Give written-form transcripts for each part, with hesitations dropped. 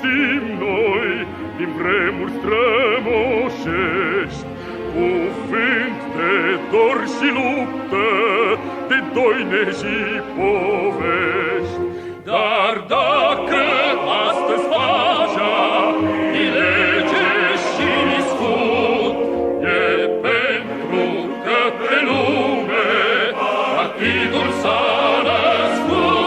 știm noi din vremuri strămoșești, cuvânt de dor și luptă, de doine și povești. Dar dacă astăzi pacea e lege și scut, e pentru că pe lume partidul s-a născut.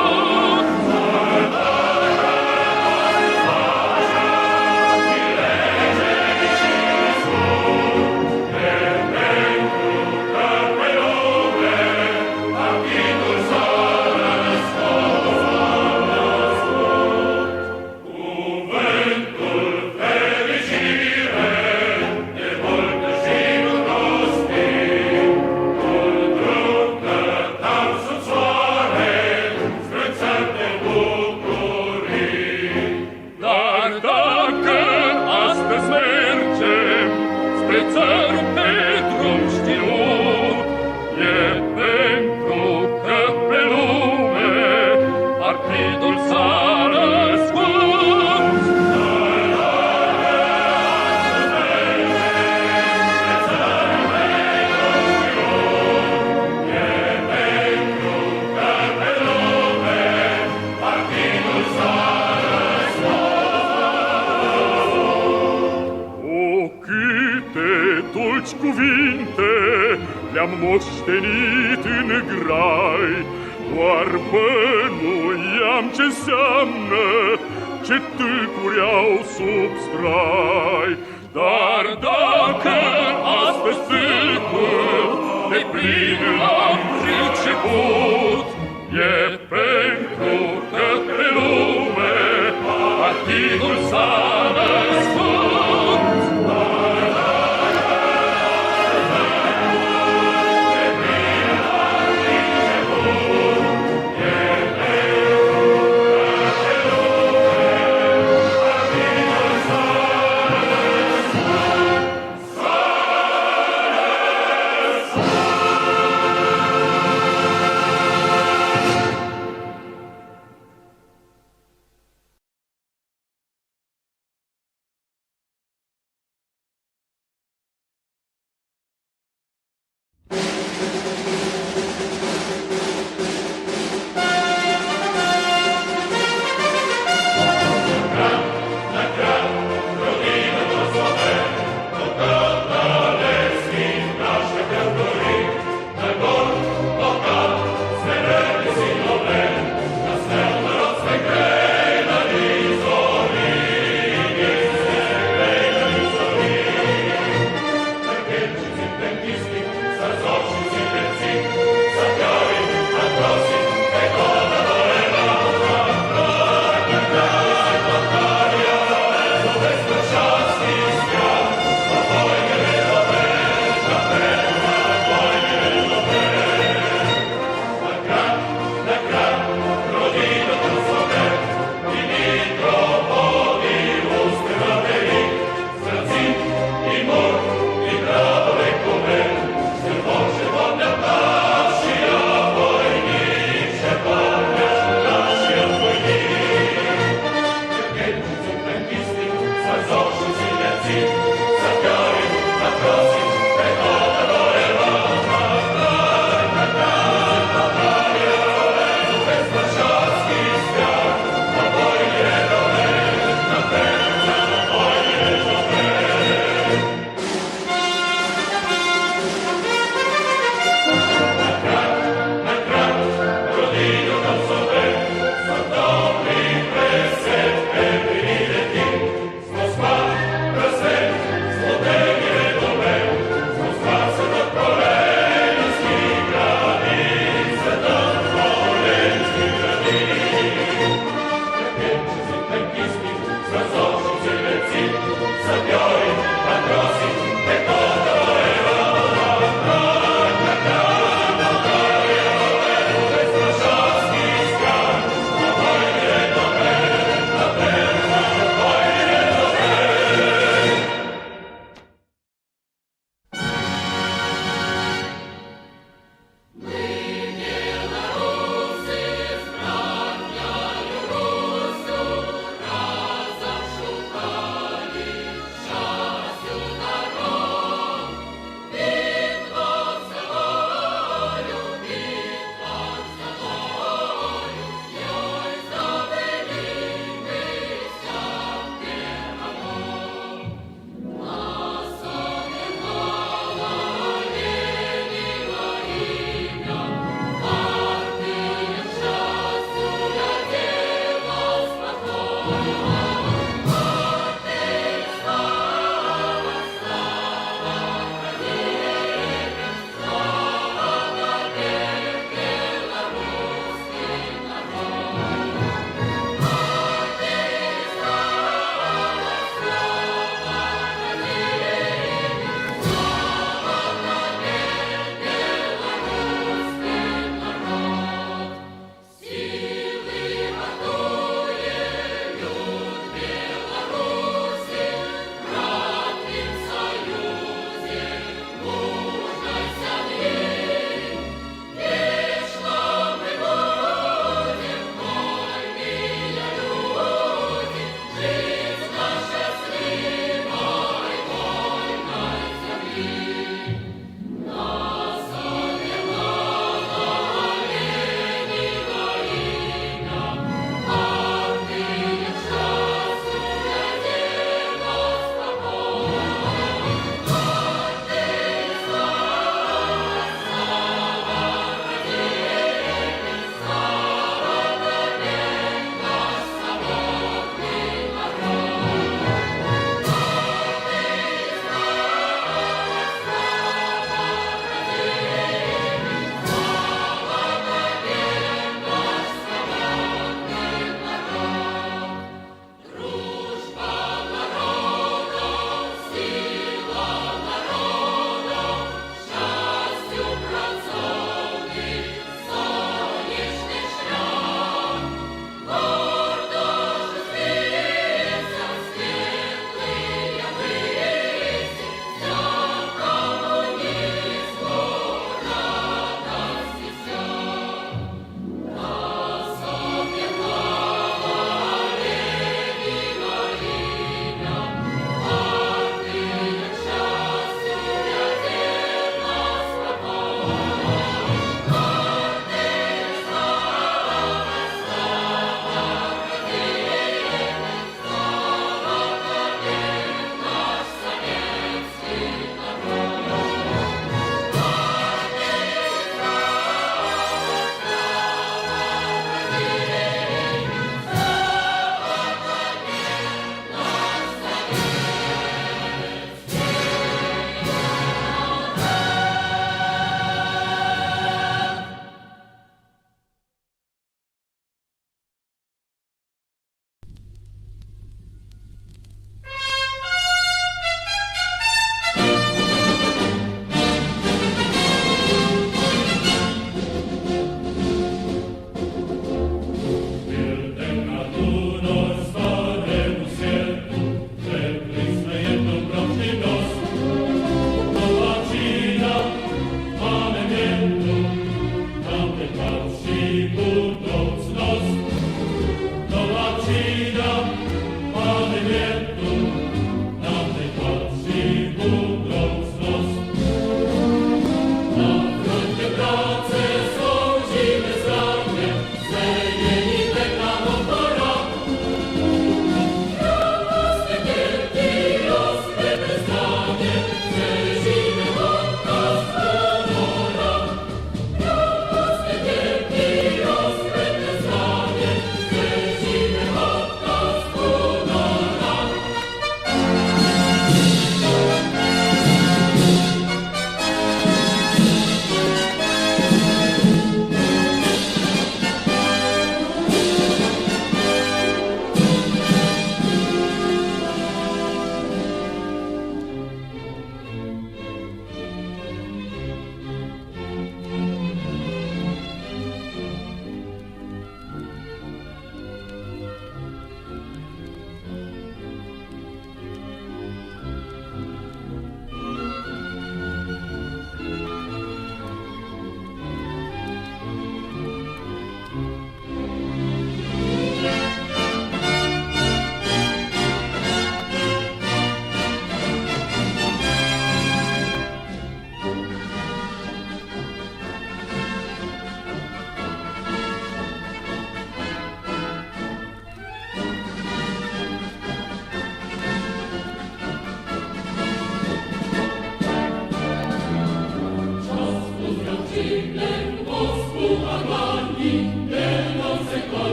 Cuvinte le-am moștenit în grai, doar bănuiam ce-nseamnă, ce tâlcuri au sub strai. Dar dacă astăzi tâlcul de plin l-am priceput, e pentru că pe lume partidul s-a născut.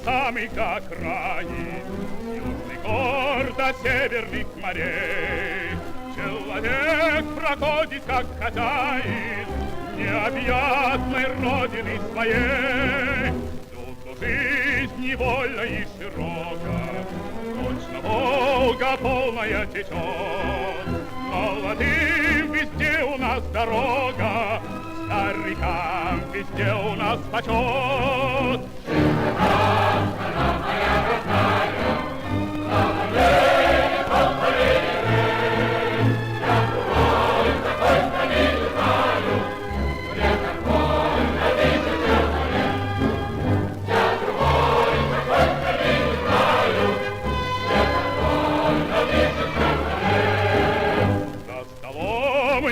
Самый-то крайний, южный гор до северных морей. Человек проходит, как хозяин необъятной родины своей. Тут жизнь невольна и широка, точно Волга полная течет. Молодым везде у нас дорога, старикам везде у нас почет.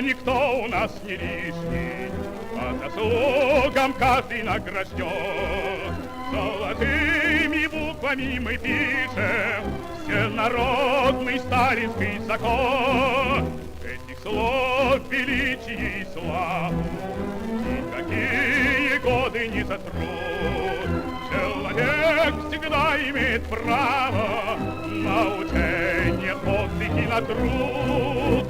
Никто у нас не лишний, по заслугам каждый награжден. Золотыми буквами мы пишем всенародный сталинский закон. Этих слов величие и славу никакие годы не сотрут. Человек всегда имеет право на учение, подвиг и на труд.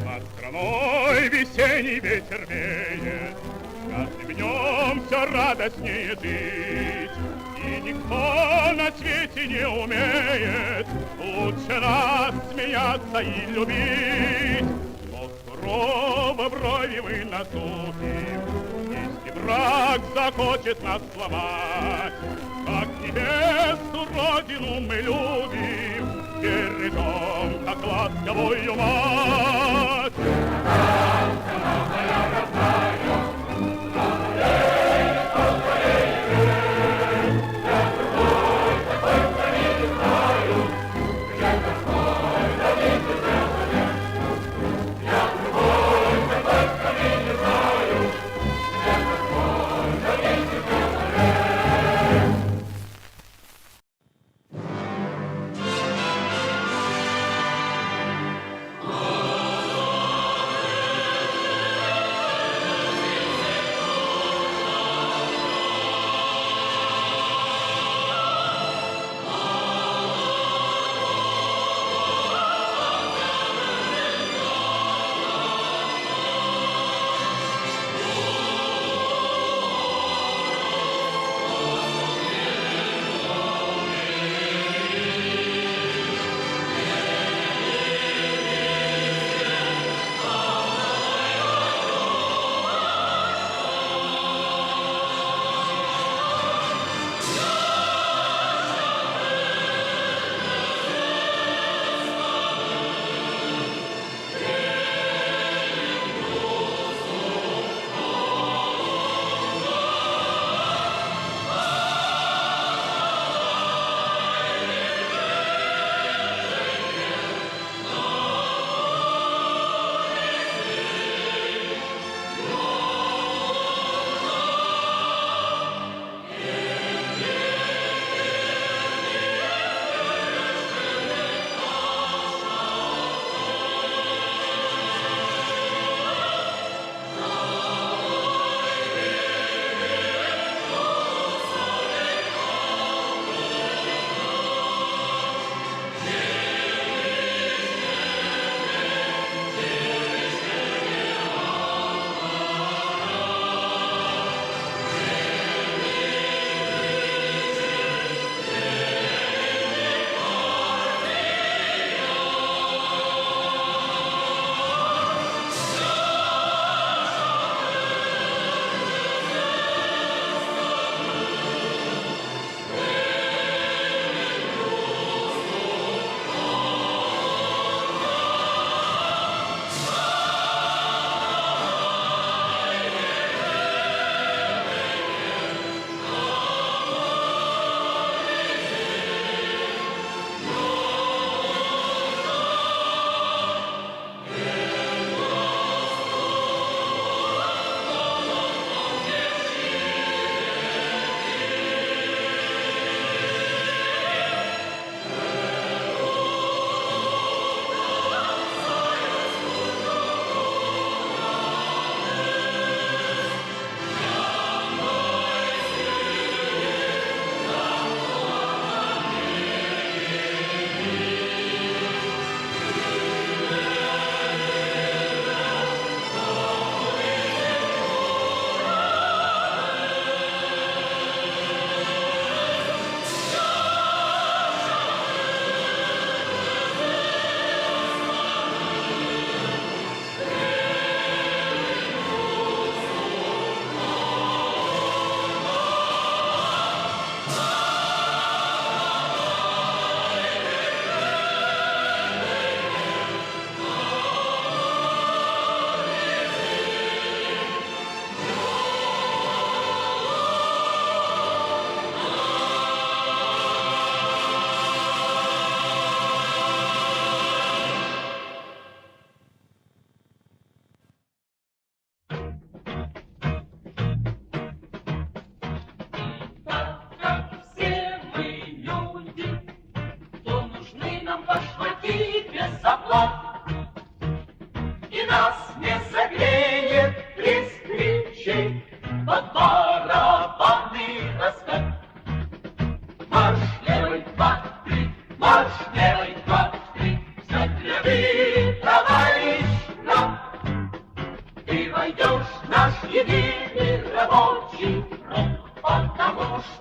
Над страной весенний ветер веет, с каждым днем все радостнее жить. И никто на свете не умеет лучше нас смеяться и любить. Но сурово брови мы насупим, если враг захочет нас сломать. Как небесную родину мы любим, бережем, как ласковую мать.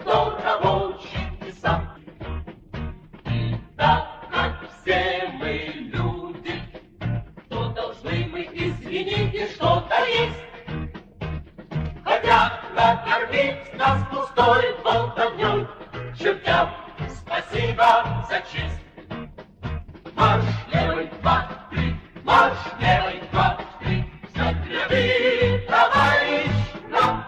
что рабочий и сам. И так как все мы люди, то должны мы извинить, и что-то есть. Хотят накормить нас пустой болтовней, чертям спасибо за честь. Марш левый, два, три, марш левый, два, три, взять ряды, товарищ, нам.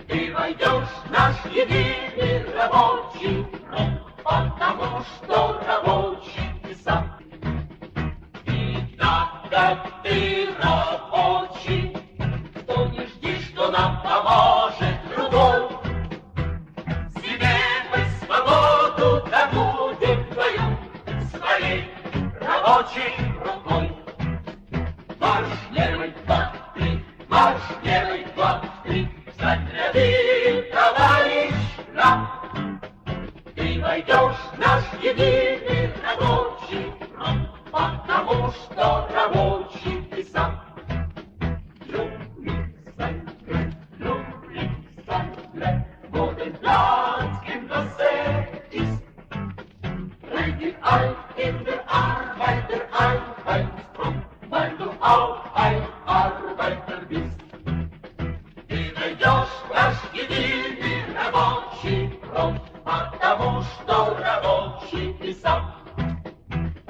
Ты войдешь в наш единый рабочий фронт, потому что рабочий ты сам. И так как ты рабочий, то не жди, что нам поможет другой. Себе мы свободу добудем твою своей рабочей рукой. Марш левый, два, три, марш левый, два, три, встать ряды, товарищ, нам. Ты войдешь в наш единый рабочий фронт, потому что рабочий ты сам. In der Arbeiter, Arbeitsfront, weil du auch ein Arbeiter bist. Ты войдешь в наш единый рабочий фронт, потому что рабочий ты сам.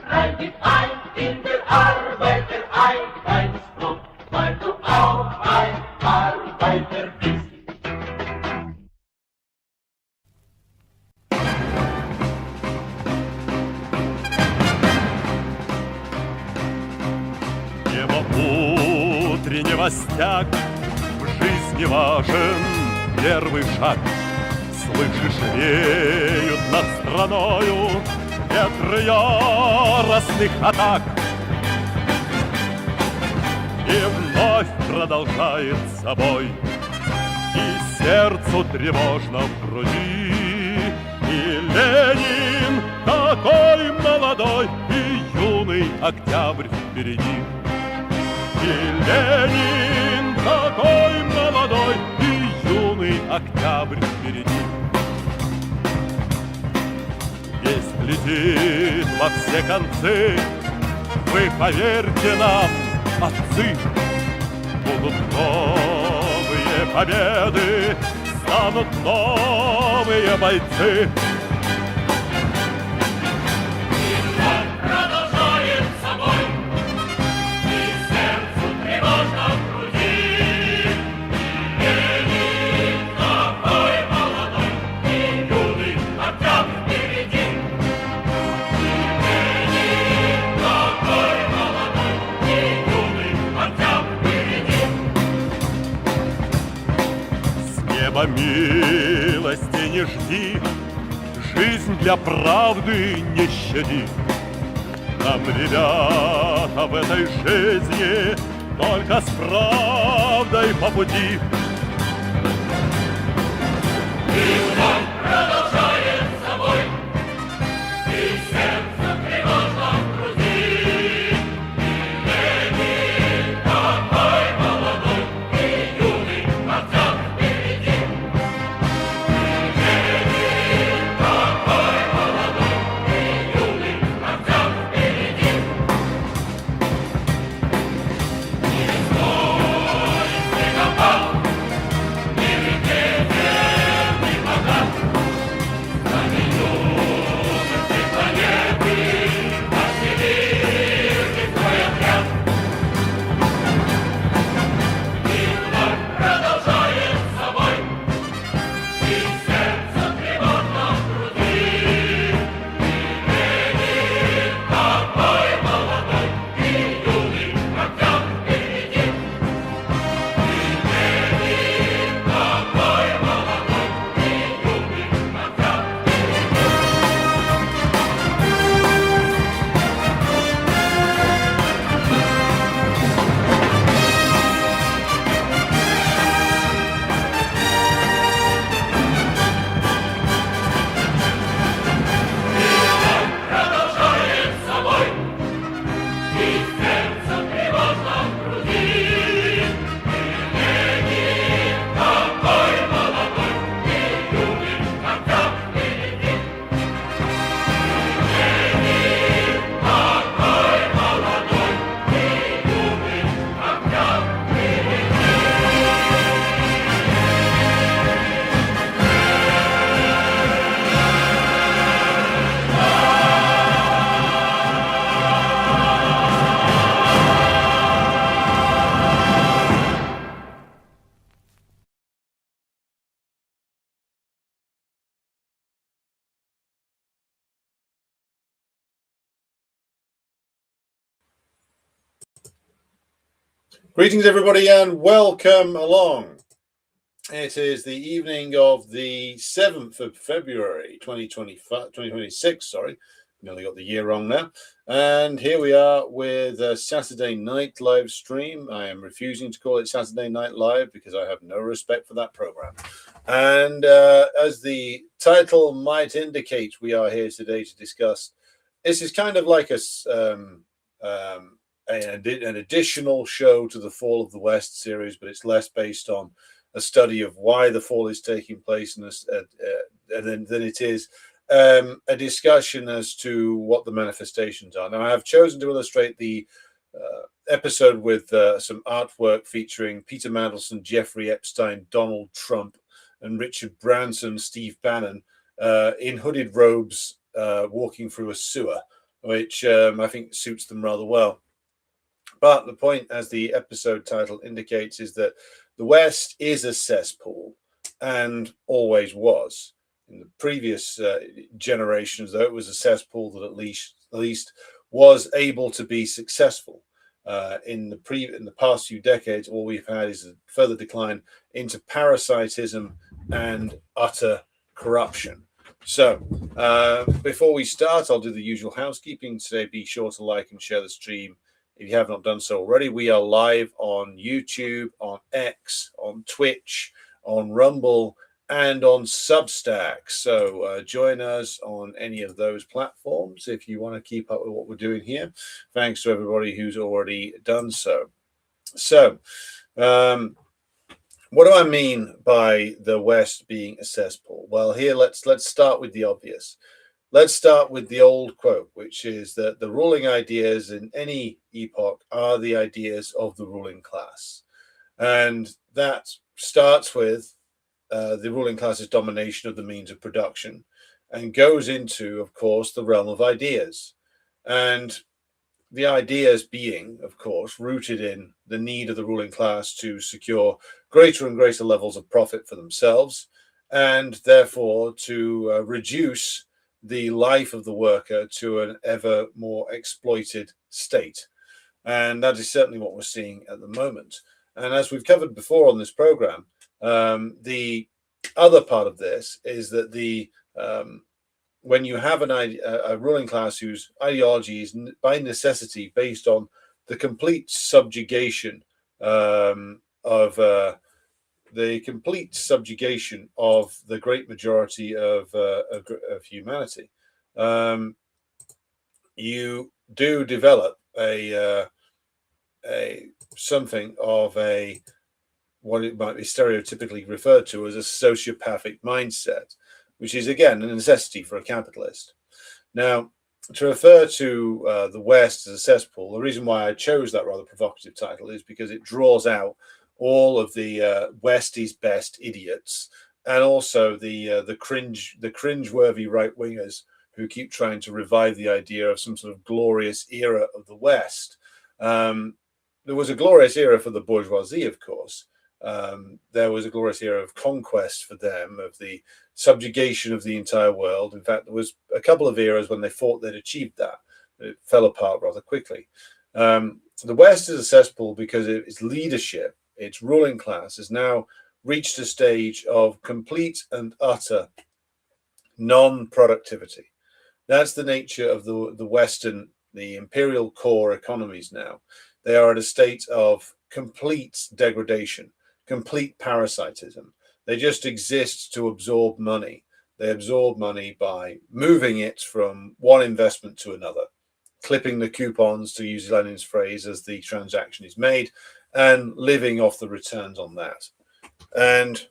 Rein ein in der Arbeiter, Arbeitsfront, weil du auch ein Arbeiter bist. Утреннего стяг в жизни важен первый шаг. Слышишь, веют над страною ветры яростных атак. И вновь продолжает собой, и сердцу тревожно в груди. И Ленин такой молодой, и юный октябрь впереди. И Ленин такой молодой, и юный октябрь впереди. Весть летит во все концы, вы поверьте нам, отцы. Будут новые победы, станут новые бойцы. Милости не жди, жизнь для правды не щади. Нам, ребята, в этой жизни только с правдой по пути. И он продолжает собой, и сердце тревожно в груди. И Ленин такой молодой, и юный октябрь впереди. Greetings, everybody, and welcome along. It is the evening of the 7th of February, 2026. Sorry, nearly got the year wrong now. And here we are with a Saturday night live stream. I am refusing to call it Saturday Night Live because I have no respect for that program. And as the title might indicate, we are here today to discuss. This is kind of like an additional show to the Fall of the West series, but it's less based on a study of why the fall is taking place than it is a discussion as to what the manifestations are. Now, I have chosen to illustrate the episode with some artwork featuring Peter Mandelson, Jeffrey Epstein, Donald Trump, and Richard Branson, Steve Bannon in hooded robes walking through a sewer, which I think suits them rather well. But the point, as the episode title indicates, is that the West is a cesspool and always was. In the previous generations, though, it was a cesspool that at least was able to be successful. In the past few decades, all we've had is a further decline into parasitism and utter corruption. So, before we start, I'll do the usual housekeeping today. Be sure to like and share the stream. If you have not done so already, we are live on YouTube, on X, on Twitch, on Rumble, and on Substack. So join us on any of those platforms if you want to keep up with what we're doing here. Thanks to everybody who's already done so. So, what do I mean by the West being a cesspool? Well, here let's start with the obvious. Let's start with the old quote, which is that the ruling ideas in any epoch are the ideas of the ruling class. And that starts with the ruling class's domination of the means of production and goes into, of course, the realm of ideas. And the ideas being, of course, rooted in the need of the ruling class to secure greater and greater levels of profit for themselves, and therefore to reduce the life of the worker to an ever more exploited state. And that is certainly what we're seeing at the moment. And as we've covered before on this program, the other part of this is that when you have a ruling class whose ideology is by necessity based on the complete subjugation of the great majority of humanity, you do develop something of what it might be stereotypically referred to as a sociopathic mindset, which is again a necessity for a capitalist. Now, to refer to the West as a cesspool, the reason why I chose that rather provocative title is because it draws out all of the West is best idiots, and also the cringe-worthy right wingers who keep trying to revive the idea of some sort of glorious era of the West. There was a glorious era for the bourgeoisie, of course. There was a glorious era of conquest for them, of the subjugation of the entire world. In fact, there was a couple of eras when they thought they'd achieved that. It fell apart rather quickly. The West is a cesspool because its leadership, its ruling class, has now reached a stage of complete and utter non-productivity. That's the nature of the imperial core economies now. They are at a state of complete degradation, complete parasitism. They just exist to absorb money. They absorb money by moving it from one investment to another, clipping the coupons, to use Lenin's phrase, as the transaction is made, and living off the returns on that. And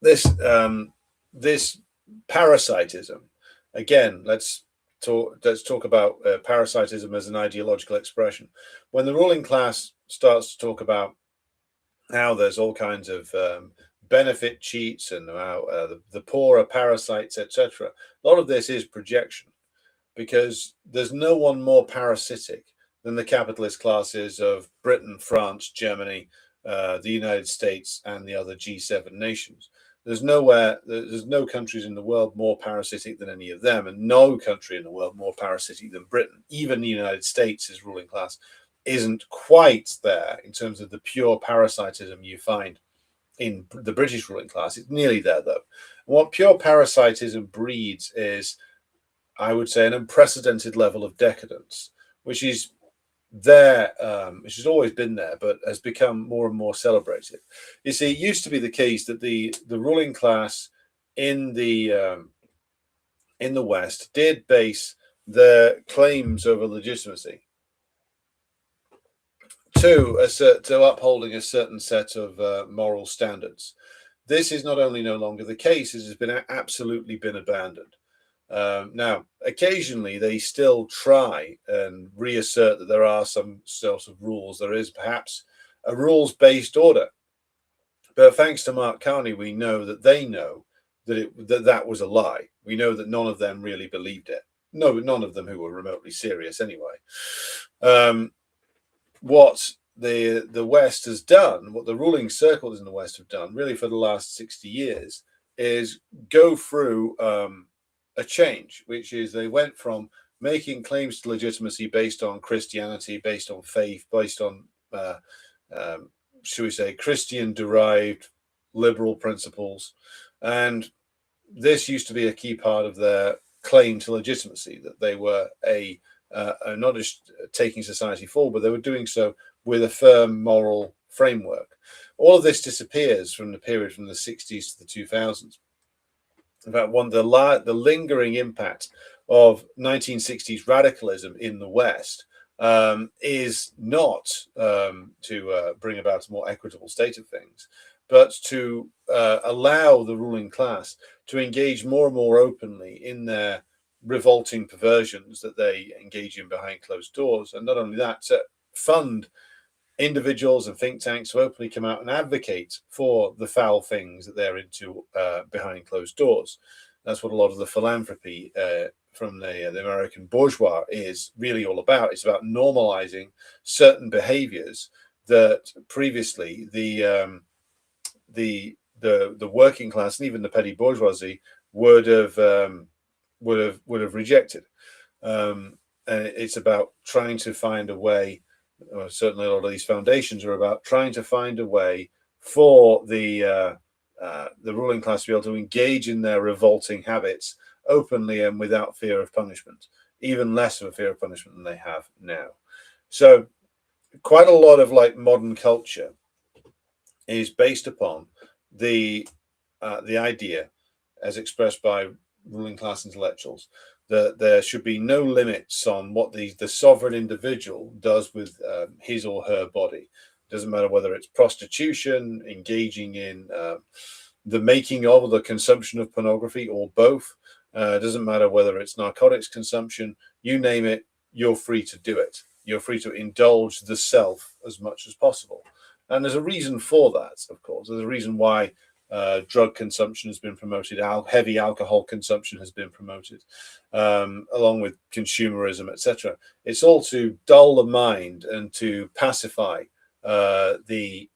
this parasitism, again, let's talk about parasitism as an ideological expression. When the ruling class starts to talk about how there's all kinds of benefit cheats and how the poor are parasites, etc., a lot of this is projection, because there's no one more parasitic than the capitalist classes of Britain, France, Germany, the United States, and the other G7 nations. There's no countries in the world more parasitic than any of them, and no country in the world more parasitic than Britain. Even the United States' ruling class isn't quite there in terms of the pure parasitism you find in the British ruling class. It's nearly there, though. What pure parasitism breeds is, I would say, an unprecedented level of decadence, which is there, which has always been there, but has become more and more celebrated. You see, it used to be the case that the ruling class in the West did base their claims over legitimacy to upholding a certain set of moral standards. This is not only no longer the case; it has been absolutely been abandoned. Now, occasionally they still try and reassert that there are some sort of rules. There is perhaps a rules-based order, but thanks to Mark Carney, we know that they know that that was a lie. We know that none of them really believed it. No, none of them who were remotely serious anyway. What the West has done, what the ruling circles in the West have done, really for the last 60 years, is go through a change, which is they went from making claims to legitimacy based on Christianity, based on faith, based on, should we say, Christian-derived liberal principles. And this used to be a key part of their claim to legitimacy, that they were not just taking society forward, but they were doing so with a firm moral framework. All of this disappears from the period from the 60s to the 2000s. In fact, the lingering impact of 1960s radicalism in the West is not to bring about a more equitable state of things, but to allow the ruling class to engage more and more openly in their revolting perversions that they engage in behind closed doors. And not only that, to fund individuals and think tanks who openly come out and advocate for the foul things that they're into behind closed doors. That's what a lot of the philanthropy from the American bourgeois is really all about. It's about normalizing certain behaviors that previously the working class and even the petty bourgeoisie would have rejected. And it's about trying to find a way. Certainly, a lot of these foundations are about trying to find a way for the ruling class to be able to engage in their revolting habits openly and without fear of punishment, even less of a fear of punishment than they have now. So, quite a lot of modern culture is based upon the idea, as expressed by ruling class intellectuals, that there should be no limits on what the sovereign individual does with his or her body. Doesn't matter whether it's prostitution, engaging in the making of or the consumption of pornography, or both. Doesn't matter whether it's narcotics consumption, you name it, you're free to do it. You're free to indulge the self as much as possible. And there's a reason for that, of course. There's a reason why drug consumption has been promoted, heavy alcohol consumption has been promoted, along with consumerism, etc. It's all to dull the mind and to pacify certainly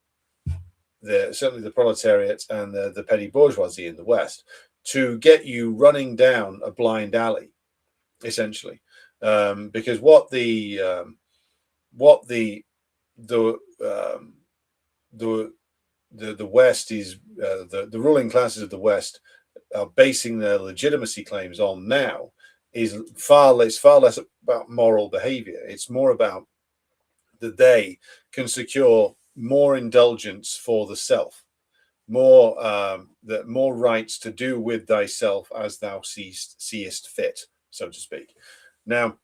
the proletariat and the petty bourgeoisie in the West, to get you running down a blind alley, essentially, because what the West is, the ruling classes of the West are basing their legitimacy claims on now is far less about moral behavior. It's more about that they can secure more indulgence for the self, more rights to do with thyself as thou seest fit, so to speak. Now,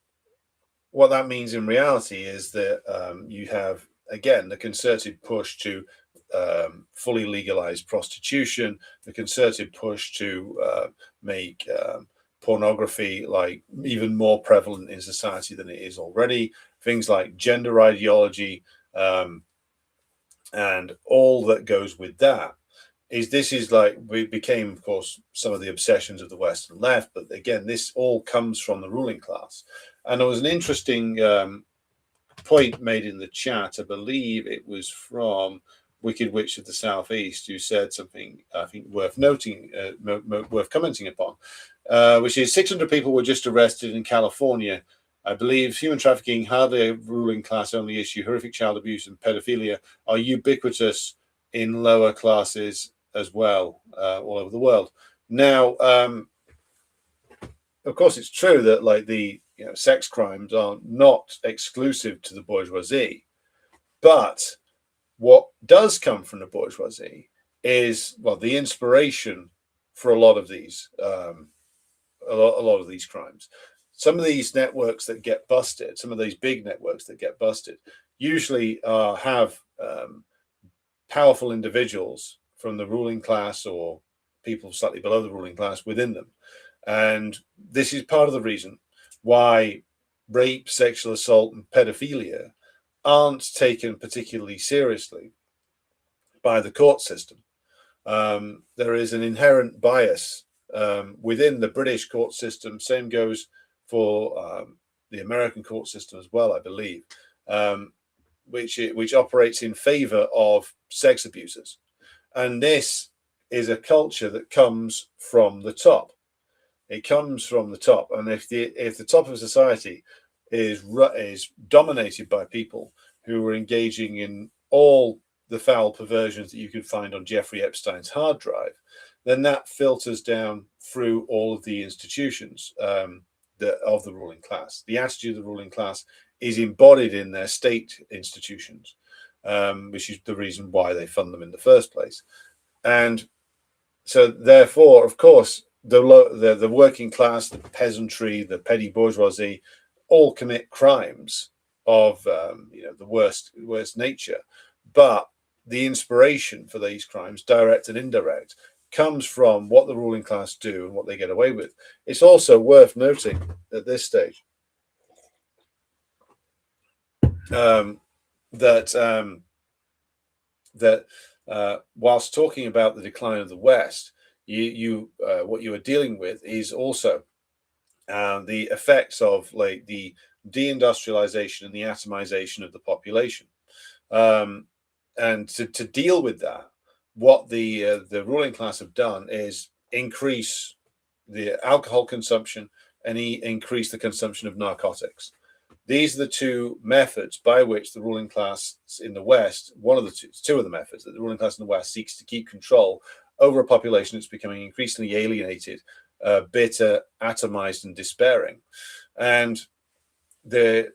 what that means in reality is that you have, again, the concerted push to fully legalize prostitution, the concerted push to make pornography even more prevalent in society than it is already, things like gender ideology, and all that goes with that. We became, of course, some of the obsessions of the Western left, but again, this all comes from the ruling class. And there was an interesting point made in the chat. I believe it was from Wicked Witch of the Southeast, who said something I think worth noting, worth commenting upon, which is 600 people were just arrested in California I believe human trafficking, hardly a ruling class only issue. Horrific child abuse and pedophilia are ubiquitous in lower classes as well, all over the world. Now, of course, it's true that like the sex crimes are not exclusive to the bourgeoisie, but what does come from the bourgeoisie is, well, the inspiration for a lot of these a lot of these crimes. Some of these networks that get busted, some of these big networks that get busted, usually have powerful individuals from the ruling class or people slightly below the ruling class within them. And this is part of the reason why rape, sexual assault, and pedophilia aren't taken particularly seriously by the court system. There is an inherent bias within the British court system. Same goes for the American court system as well, I believe, which operates in favor of sex abusers. And this is a culture that comes from the top. It comes from the top, and if the top of society is dominated by people who are engaging in all the foul perversions that you can find on Jeffrey Epstein's hard drive, then that filters down through all of the institutions of the ruling class. The attitude of the ruling class is embodied in their state institutions, which is the reason why they fund them in the first place. And so, therefore, of course, the working class, the peasantry, the petty bourgeoisie, all commit crimes of the worst nature. But the inspiration for these crimes, direct and indirect, comes from what the ruling class do and what they get away with. It's also worth noting at this stage that whilst talking about the decline of the West, what you are dealing with is also the effects of like the deindustrialization and the atomization of the population. And to deal with that, what the ruling class have done is increase the alcohol consumption and increase the consumption of narcotics. These are the two methods by which the ruling class in the West, two of the methods that the ruling class in the West seeks to keep control over a population that's becoming increasingly alienated, bitter, atomized, and despairing. And the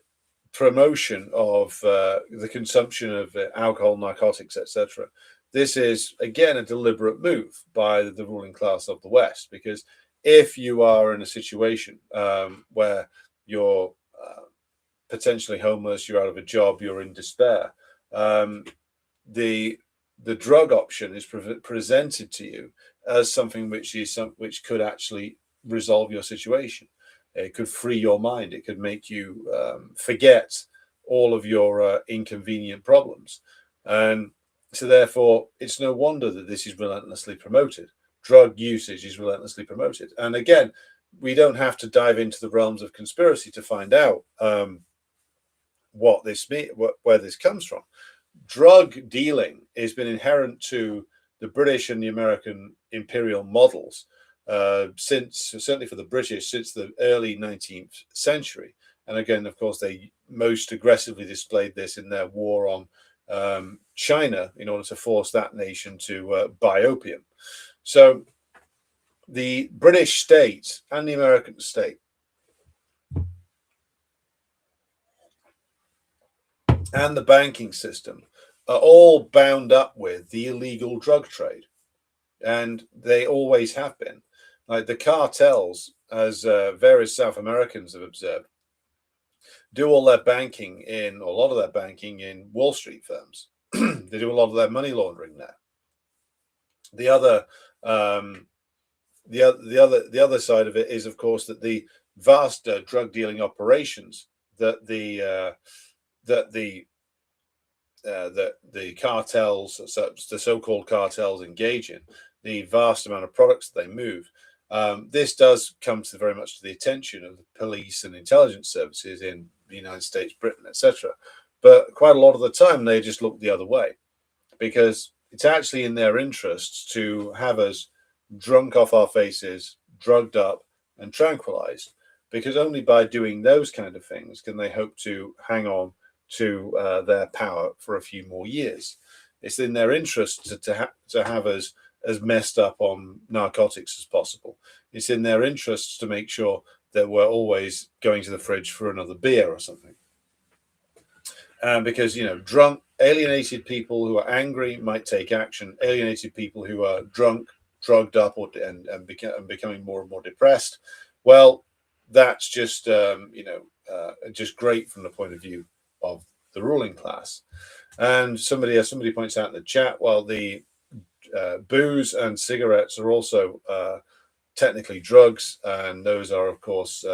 promotion of the consumption of alcohol, narcotics, etc. This is, again, a deliberate move by the ruling class of the West, because if you are in a situation where you're potentially homeless, you're out of a job, you're in despair, the drug option is presented to you as something which could actually resolve your situation. It could free your mind. It could make you forget all of your inconvenient problems. And so therefore, it's no wonder that this is relentlessly promoted. Drug usage is relentlessly promoted. And again, we don't have to dive into the realms of conspiracy to find out what this where this comes from. Drug dealing has been inherent to the British and the American imperial models certainly for the British, since the early 19th century. And again, of course, they most aggressively displayed this in their war on China in order to force that nation to buy opium. So the British state and the American state and the banking system are all bound up with the illegal drug trade. And they always have been. Like the cartels, as various South Americans have observed, do all their banking a lot of their banking in Wall Street firms. They do a lot of their money laundering there. The other side of it is, of course, that the vast drug dealing operations that the cartels, the so-called cartels, engage in, the vast amount of products that they move. This does come very much to the attention of the police and intelligence services in the United States, Britain, etc. But quite a lot of the time, they just look the other way, because it's actually in their interests to have us drunk off our faces, drugged up, and tranquilized. because only by doing those kind of things can they hope to hang on to their power for a few more years. It's in their interest to have us as messed up on narcotics as possible. It's in their interests to make sure that we're always going to the fridge for another beer or something. Because, you know, drunk, alienated people who are angry might take action. Alienated people who are drunk, drugged up, and becoming more and more depressed, well, that's just just great from the point of view of the ruling class. And somebody points out in the chat, well, the booze and cigarettes are also technically drugs, and those are, of course,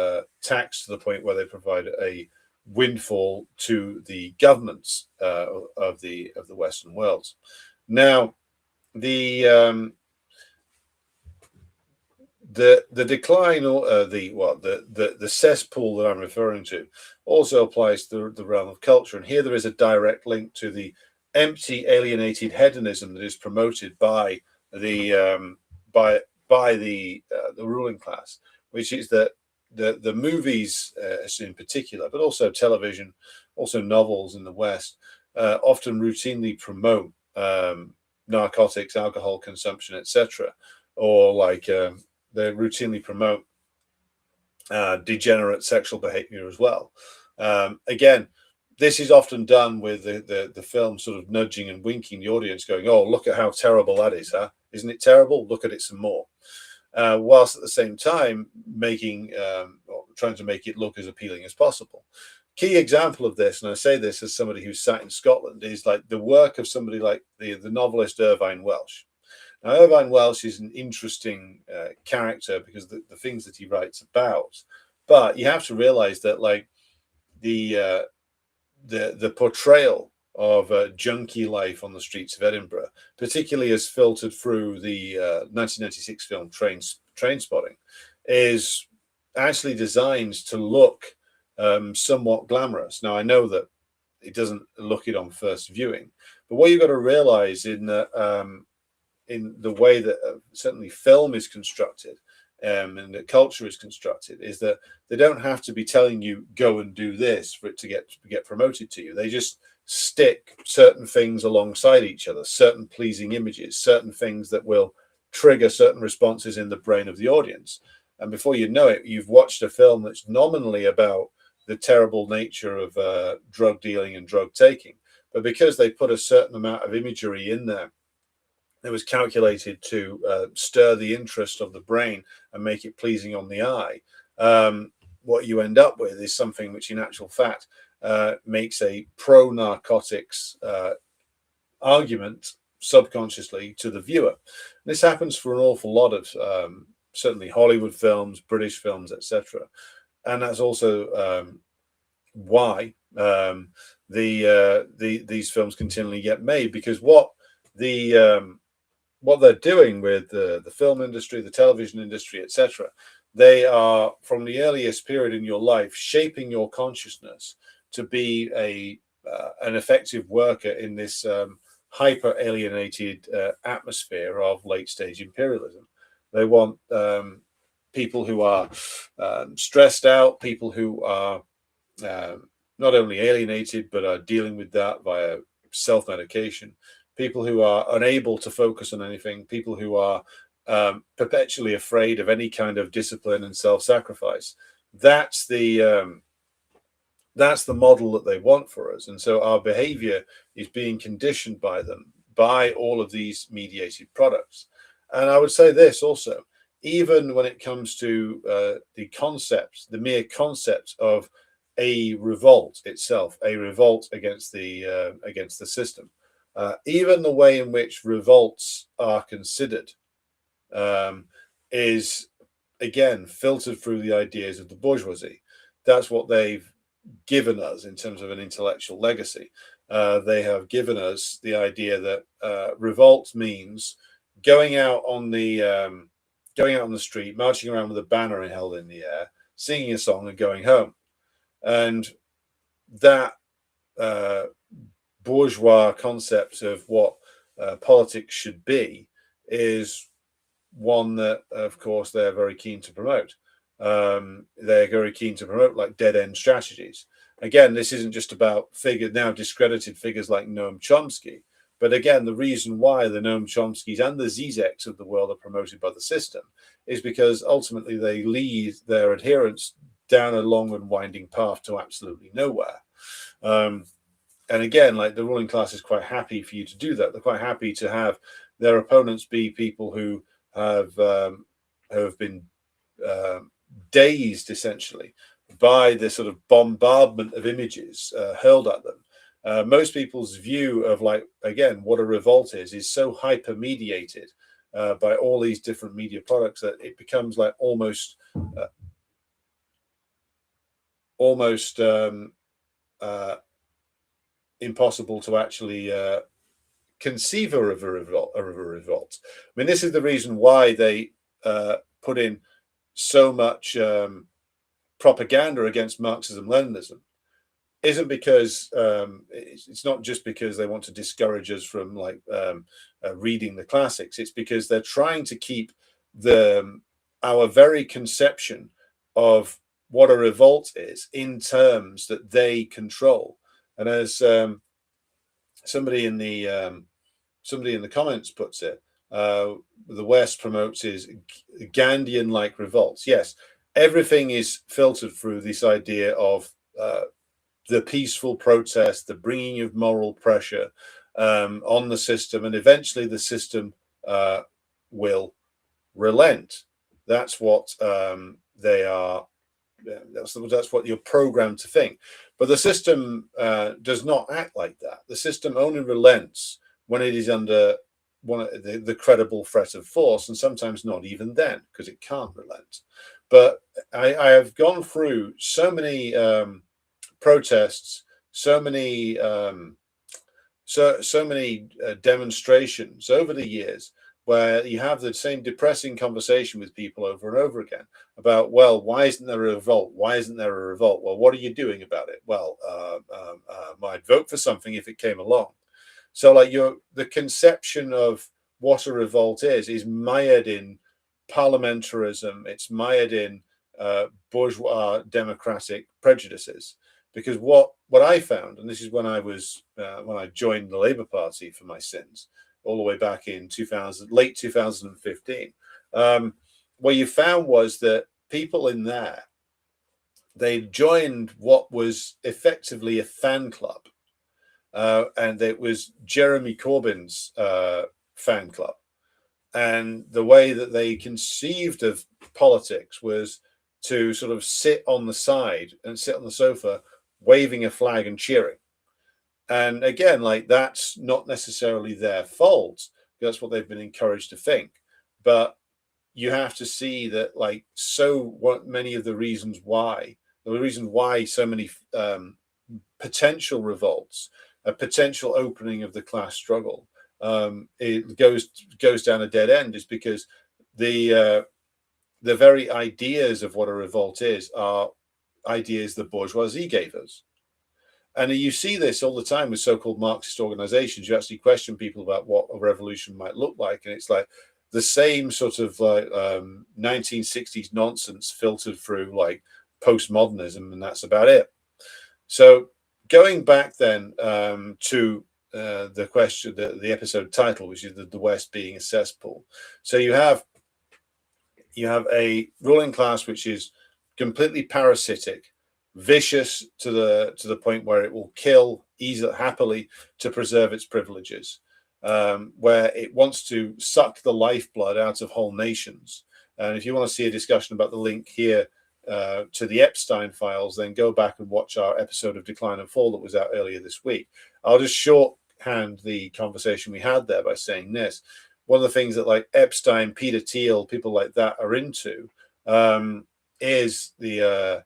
taxed to the point where they provide a windfall to the governments of the Western world. Now, the decline, or the cesspool that I'm referring to, also applies to the realm of culture, and here there is a direct link to the empty, alienated hedonism that is promoted by the ruling class, which is that the movies in particular, but also television, also novels in the West, often routinely promote narcotics, alcohol consumption, etc., or like they routinely promote degenerate sexual behavior as well. Again, this is often done with the film sort of nudging and winking the audience, going, "Oh, look at how terrible that is, huh? Isn't it terrible? Look at it some more." Whilst at the same time trying to make it look as appealing as possible. Key example of this, and I say this as somebody who's sat in Scotland, is like the work of somebody like the novelist Irvine Welsh. Now, Irvine Welsh is an interesting character because of the things that he writes about, but you have to realize that, like, the portrayal of junkie life on the streets of Edinburgh, particularly as filtered through the 1996 film Trainspotting, is actually designed to look somewhat glamorous. Now, I know that it doesn't look it on first viewing, but what you've got to realize in the way that certainly film is constructed and the culture is constructed is that they don't have to be telling you go and do this for it to get promoted to you. They just stick certain things alongside each other, certain pleasing images, certain things that will trigger certain responses in the brain of the audience. And before you know it, you've watched a film that's nominally about the terrible nature of drug dealing and drug taking. But because they put a certain amount of imagery in there that was calculated to stir the interest of the brain and make it pleasing on the eye, what you end up with is something which in actual fact makes a pro-narcotics argument subconsciously to the viewer. And this happens for an awful lot of certainly Hollywood films, British films, etc. And that's also why these films continually get made, because what they're doing with the film industry, the television industry, etc., they are, from the earliest period in your life, shaping your consciousness to be an effective worker in this hyper alienated atmosphere of late stage imperialism. They want people who are stressed out, people who are not only alienated but are dealing with that via self-medication, people who are unable to focus on anything, people who are perpetually afraid of any kind of discipline and self-sacrifice. That's the model that they want for us. And so our behavior is being conditioned by them, by all of these mediated products. And I would say this also, even when it comes to the concept, the mere concept of a revolt itself, a revolt against the system, even the way in which revolts are considered is, again, filtered through the ideas of the bourgeoisie. That's what they've given us in terms of an intellectual legacy. They have given us the idea that revolt means going out on the street, marching around with a banner held in the air, singing a song, and going home. And that bourgeois concept of what politics should be is one that, of course, they're very keen to promote. they're very keen to promote, like dead end strategies. Again, this isn't just about now discredited figures like Noam Chomsky, but again, the reason why the Noam Chomskys and the Zizeks of the world are promoted by the system is because ultimately they lead their adherents down a long and winding path to absolutely nowhere. And again, like the ruling class is quite happy for you to do that. They're quite happy to have their opponents be people who have been dazed essentially by the sort of bombardment of images hurled at them. Most people's view of, like, again, what a revolt is so hyper mediated by all these different media products that it becomes like almost impossible to actually conceive of a revolt. I mean, this is the reason why they put in so much propaganda against Marxism-Leninism. Isn't because it's not just because they want to discourage us from like reading the classics. It's because they're trying to keep our very conception of what a revolt is in terms that they control. And as somebody in the comments puts it, the West promotes is Gandhian-like revolts. Yes, everything is filtered through this idea of the peaceful protest, the bringing of moral pressure on the system, and eventually the system will relent. That's what they are. That's what you're programmed to think. But the system does not act like that. The system only relents when it is under the credible threat of force, and sometimes not even then, because it can't relent. But I have gone through so many protests, so many demonstrations over the years, where you have the same depressing conversation with people over and over again about, well, why isn't there a revolt? Why isn't there a revolt? Well, what are you doing about it? Well, I'd vote for something if it came along. So, like, the conception of what a revolt is mired in parliamentarism. It's mired in bourgeois democratic prejudices. Because what I found, and this is when I joined the Labour Party for my sins, all the way back in late 2015, what you found was that people in there, they joined what was effectively a fan club, and it was Jeremy Corbyn's fan club. And the way that they conceived of politics was to sort of sit on the side and sit on the sofa, waving a flag and cheering. And again, like, that's not necessarily their fault. That's what they've been encouraged to think. But you have to see that, like, many of the reasons why so many potential revolts, a potential opening of the class struggle, it goes down a dead end, is because the very ideas of what a revolt is are ideas the bourgeoisie gave us. And you see this all the time with so-called Marxist organizations. You actually question people about what a revolution might look like, and it's like the same sort of like 1960s nonsense filtered through like postmodernism, and that's about it. So going back then to the question, the episode title, which is the West being a cesspool. So you have a ruling class which is completely parasitic, vicious to the point where it will kill happily to preserve its privileges, where it wants to suck the lifeblood out of whole nations. And if you want to see a discussion about the link here to the Epstein files, then go back and watch our episode of Decline and Fall that was out earlier this week. I'll just shorthand the conversation we had there by saying this. One of the things that like Epstein, Peter Thiel, people like that are into is the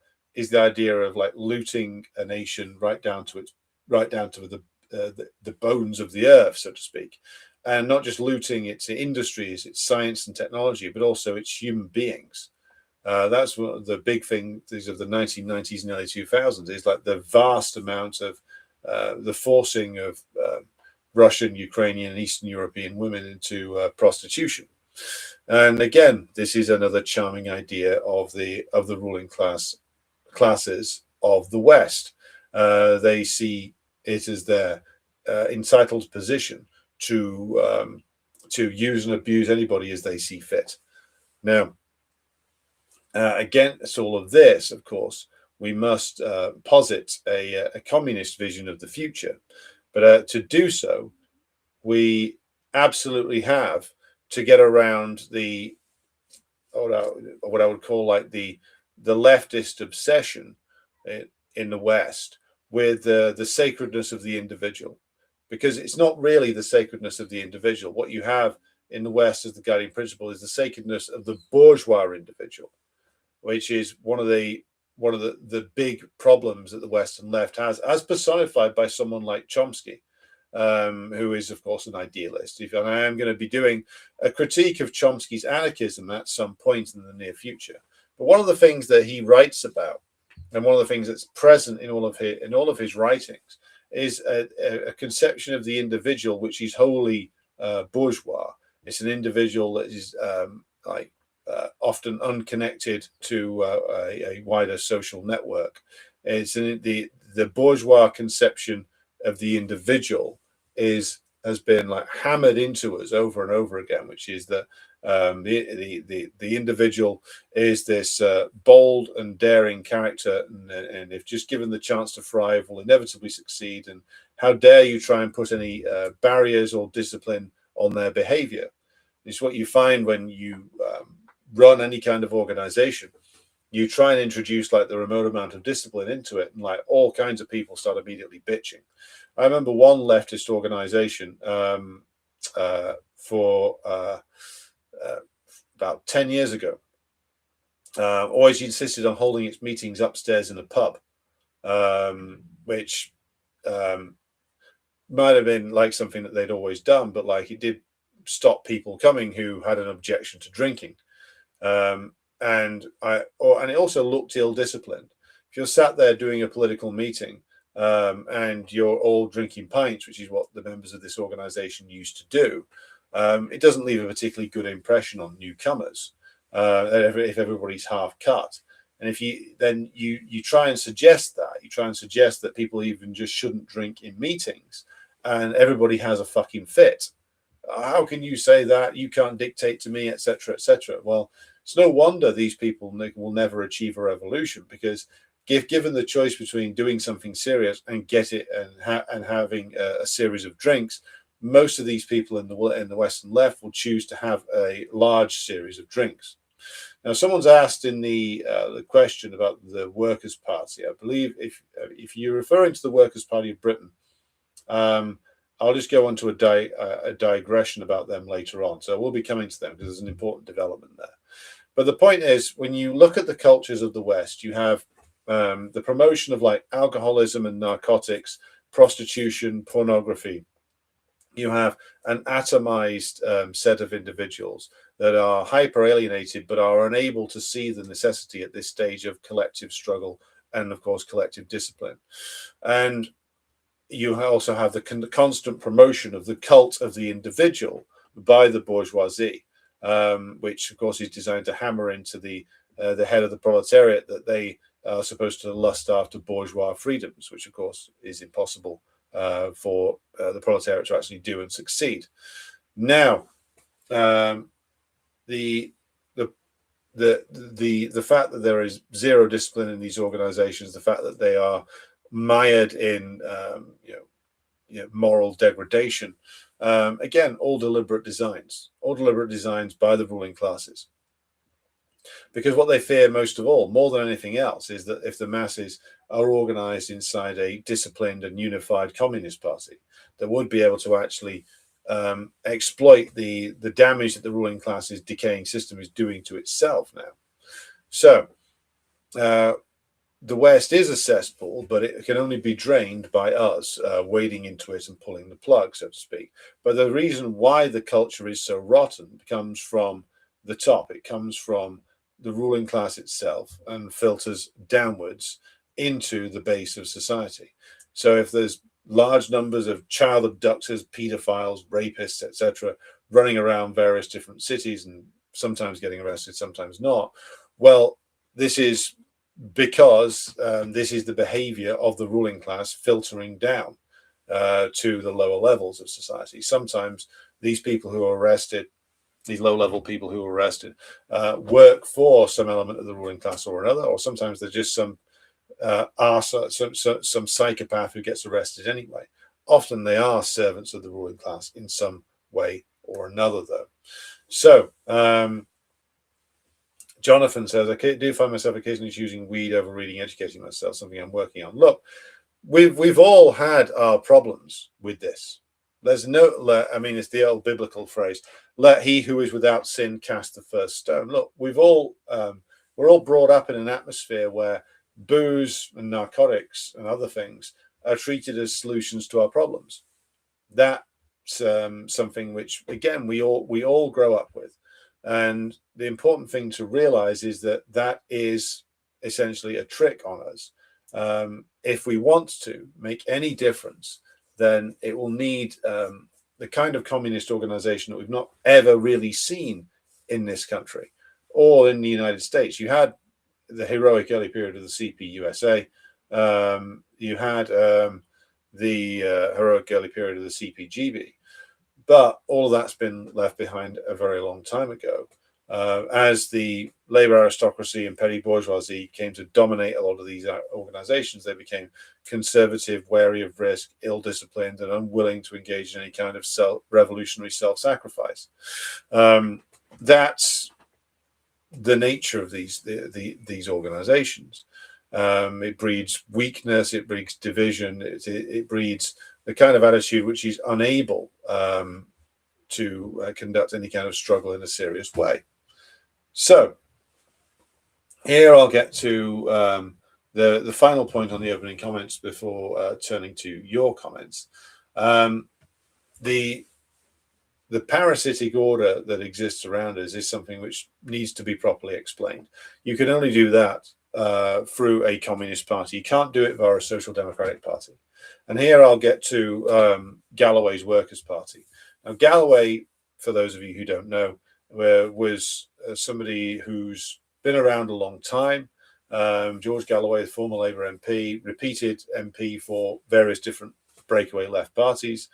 idea of like looting a nation right down to the bones of the earth, so to speak, and not just looting its industries, its science and technology, but also its human beings. That's one of the big things of the 1990s and early 2000s, is like the vast amount of the forcing of Russian, Ukrainian, and Eastern European women into prostitution. And again, this is another charming idea of the ruling classes of the West. They see it as their entitled position to use and abuse anybody as they see fit. Now, against all of this, of course, we must posit a communist vision of the future. But to do so, we absolutely have to get around the what I would call like the leftist obsession in the West with the sacredness of the individual, because it's not really the sacredness of the individual. What you have in the West as the guiding principle is the sacredness of the bourgeois individual, which is one of the big problems that the Western left has, as personified by someone like Chomsky, who is, of course, an idealist. And I am going to be doing a critique of Chomsky's anarchism at some point in the near future. But one of the things that he writes about, and one of the things that's present in all of his writings, is a conception of the individual which is wholly bourgeois. It's an individual that is often unconnected to a wider social network. It's the bourgeois conception of the individual has been like hammered into us over and over again, which is that the individual is this bold and daring character, and if just given the chance to thrive, will inevitably succeed. And how dare you try and put any barriers or discipline on their behavior? It's what you find when you run any kind of organization. You try and introduce like the remote amount of discipline into it, and like all kinds of people start immediately bitching. I remember one leftist organization for about 10 years ago always insisted on holding its meetings upstairs in a pub, which might have been like something that they'd always done, but like it did stop people coming who had an objection to drinking. And it also looked ill-disciplined. If you're sat there doing a political meeting and you're all drinking pints, which is what the members of this organization used to do, it doesn't leave a particularly good impression on newcomers if everybody's half cut. And if you try and suggest that people even just shouldn't drink in meetings, and everybody has a fucking fit. How can you say that? You can't dictate to me, etc., etc. Well, it's no wonder these people will never achieve a revolution, because given the choice between doing something serious and having a series of drinks, most of these people in the Western left will choose to have a large series of drinks. Now, someone's asked in the question about the Workers' Party. I believe if you're referring to the Workers' Party of Britain, I'll just go on to a digression about them later on. So we'll be coming to them because there's an important development there. But the point is, when you look at the cultures of the West, you have the promotion of like alcoholism and narcotics, prostitution, pornography. You have an atomized set of individuals that are hyper alienated, but are unable to see the necessity at this stage of collective struggle and, of course, collective discipline. And you also have the constant promotion of the cult of the individual by the bourgeoisie, which, of course, is designed to hammer into the head of the proletariat that they are supposed to lust after bourgeois freedoms, which, of course, is impossible for the proletariat to actually do and succeed. Now, the fact that there is zero discipline in these organizations, the fact that they are mired in moral degradation, again, all deliberate designs by the ruling classes. Because what they fear most of all, more than anything else, is that if the masses are organized inside a disciplined and unified communist party, that would be able to actually exploit the damage that the ruling class's decaying system is doing to itself now. So the West is a cesspool, but it can only be drained by us wading into it and pulling the plug, so to speak. But the reason why the culture is so rotten comes from the top. It comes from the ruling class itself and filters downwards into the base of society. So if there's large numbers of child abductors, pedophiles, rapists, etc., running around various different cities and sometimes getting arrested, sometimes not. Well, this is because this is the behavior of the ruling class filtering down to the lower levels of society. Sometimes these people who are arrested, these low-level people who are arrested, work for some element of the ruling class or another, or sometimes they're just some psychopath who gets arrested anyway. Often they are servants of the ruling class in some way or another, though. So Jonathan says, I do find myself occasionally choosing weed over reading, educating myself, something I'm working on. Look, we've all had our problems with this. There's no, I mean, it's the old biblical phrase, let he who is without sin cast the first stone. Look, we're all brought up in an atmosphere where booze and narcotics and other things are treated as solutions to our problems. That's something which, again, we all grow up with. And the important thing to realize is that that is essentially a trick on us. If we want to make any difference, then it will need the kind of communist organization that we've not ever really seen in this country or in the United States. You had the heroic early period of the CPUSA. You had the heroic early period of the CPGB. But all of that's been left behind a very long time ago. As the labor aristocracy and petty bourgeoisie came to dominate a lot of these organizations, they became conservative, wary of risk, ill-disciplined, and unwilling to engage in any kind of revolutionary self-sacrifice. That's the nature of these organizations. It breeds weakness, it breeds division, it breeds the kind of attitude which is unable to conduct any kind of struggle in a serious way. So here I'll get to the final point on the opening comments before turning to your comments. The parasitic order that exists around us is something which needs to be properly explained. You can only do that through a communist party. You can't do it via a social democratic party. And here I'll get to Galloway's Workers' Party. Now, Galloway, for those of you who don't know, was somebody who's been around a long time. George Galloway, the former Labour MP, repeated MP for various different breakaway left parties,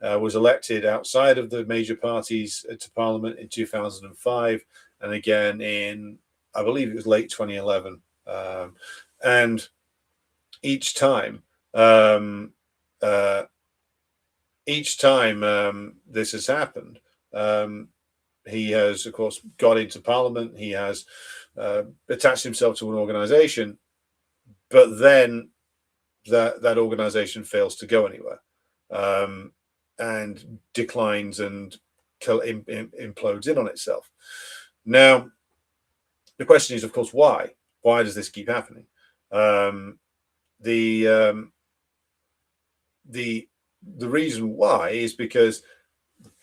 was elected outside of the major parties to Parliament in 2005, and again in, I believe it was late 2011. And each time this has happened, he has, of course, got into Parliament. He has attached himself to an organisation, but then that organisation fails to go anywhere and declines and implodes in on itself. Now, the question is, of course, why? Why does this keep happening? The reason why is because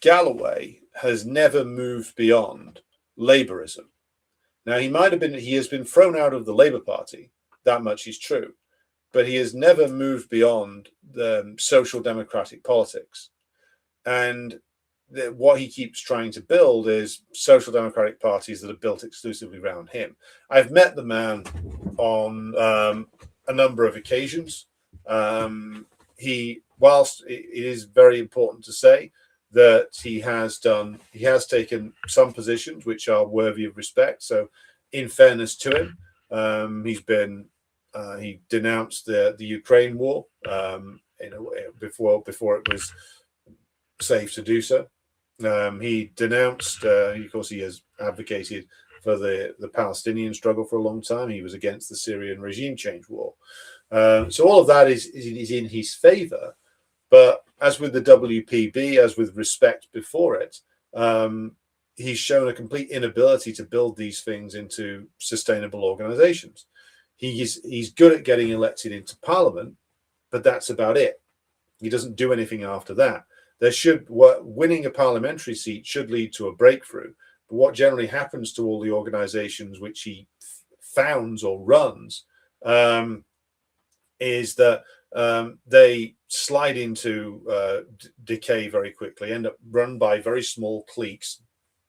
Galloway has never moved beyond Labourism. Now, he has been thrown out of the Labour Party, that much is true, but he has never moved beyond the social democratic politics. And what he keeps trying to build is social democratic parties that are built exclusively around him. I've met the man on a number of occasions. Whilst it is very important to say that he has taken some positions which are worthy of respect. So, in fairness to him, he denounced the Ukraine war before it was safe to do so. He denounced, of course, he has advocated for the Palestinian struggle for a long time. He was against the Syrian regime change war. So all of that is in his favor. But as with the WPB, as with Respect before it, he's shown a complete inability to build these things into sustainable organizations. He's good at getting elected into Parliament, but that's about it. He doesn't do anything after that. Winning a parliamentary seat should lead to a breakthrough. But what generally happens to all the organizations which he founds or runs is that they slide into decay very quickly, end up run by very small cliques,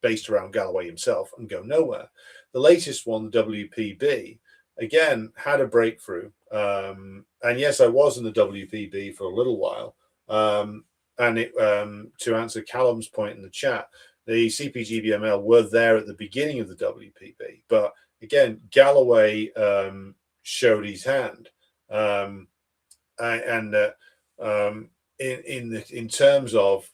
based around Galloway himself and go nowhere. The latest one, the WPB, again had a breakthrough. And yes, I was in the WPB for a little while. And to answer Callum's point in the chat, the CPGBML were there at the beginning of the WPB, but again, Galloway showed his hand, in terms of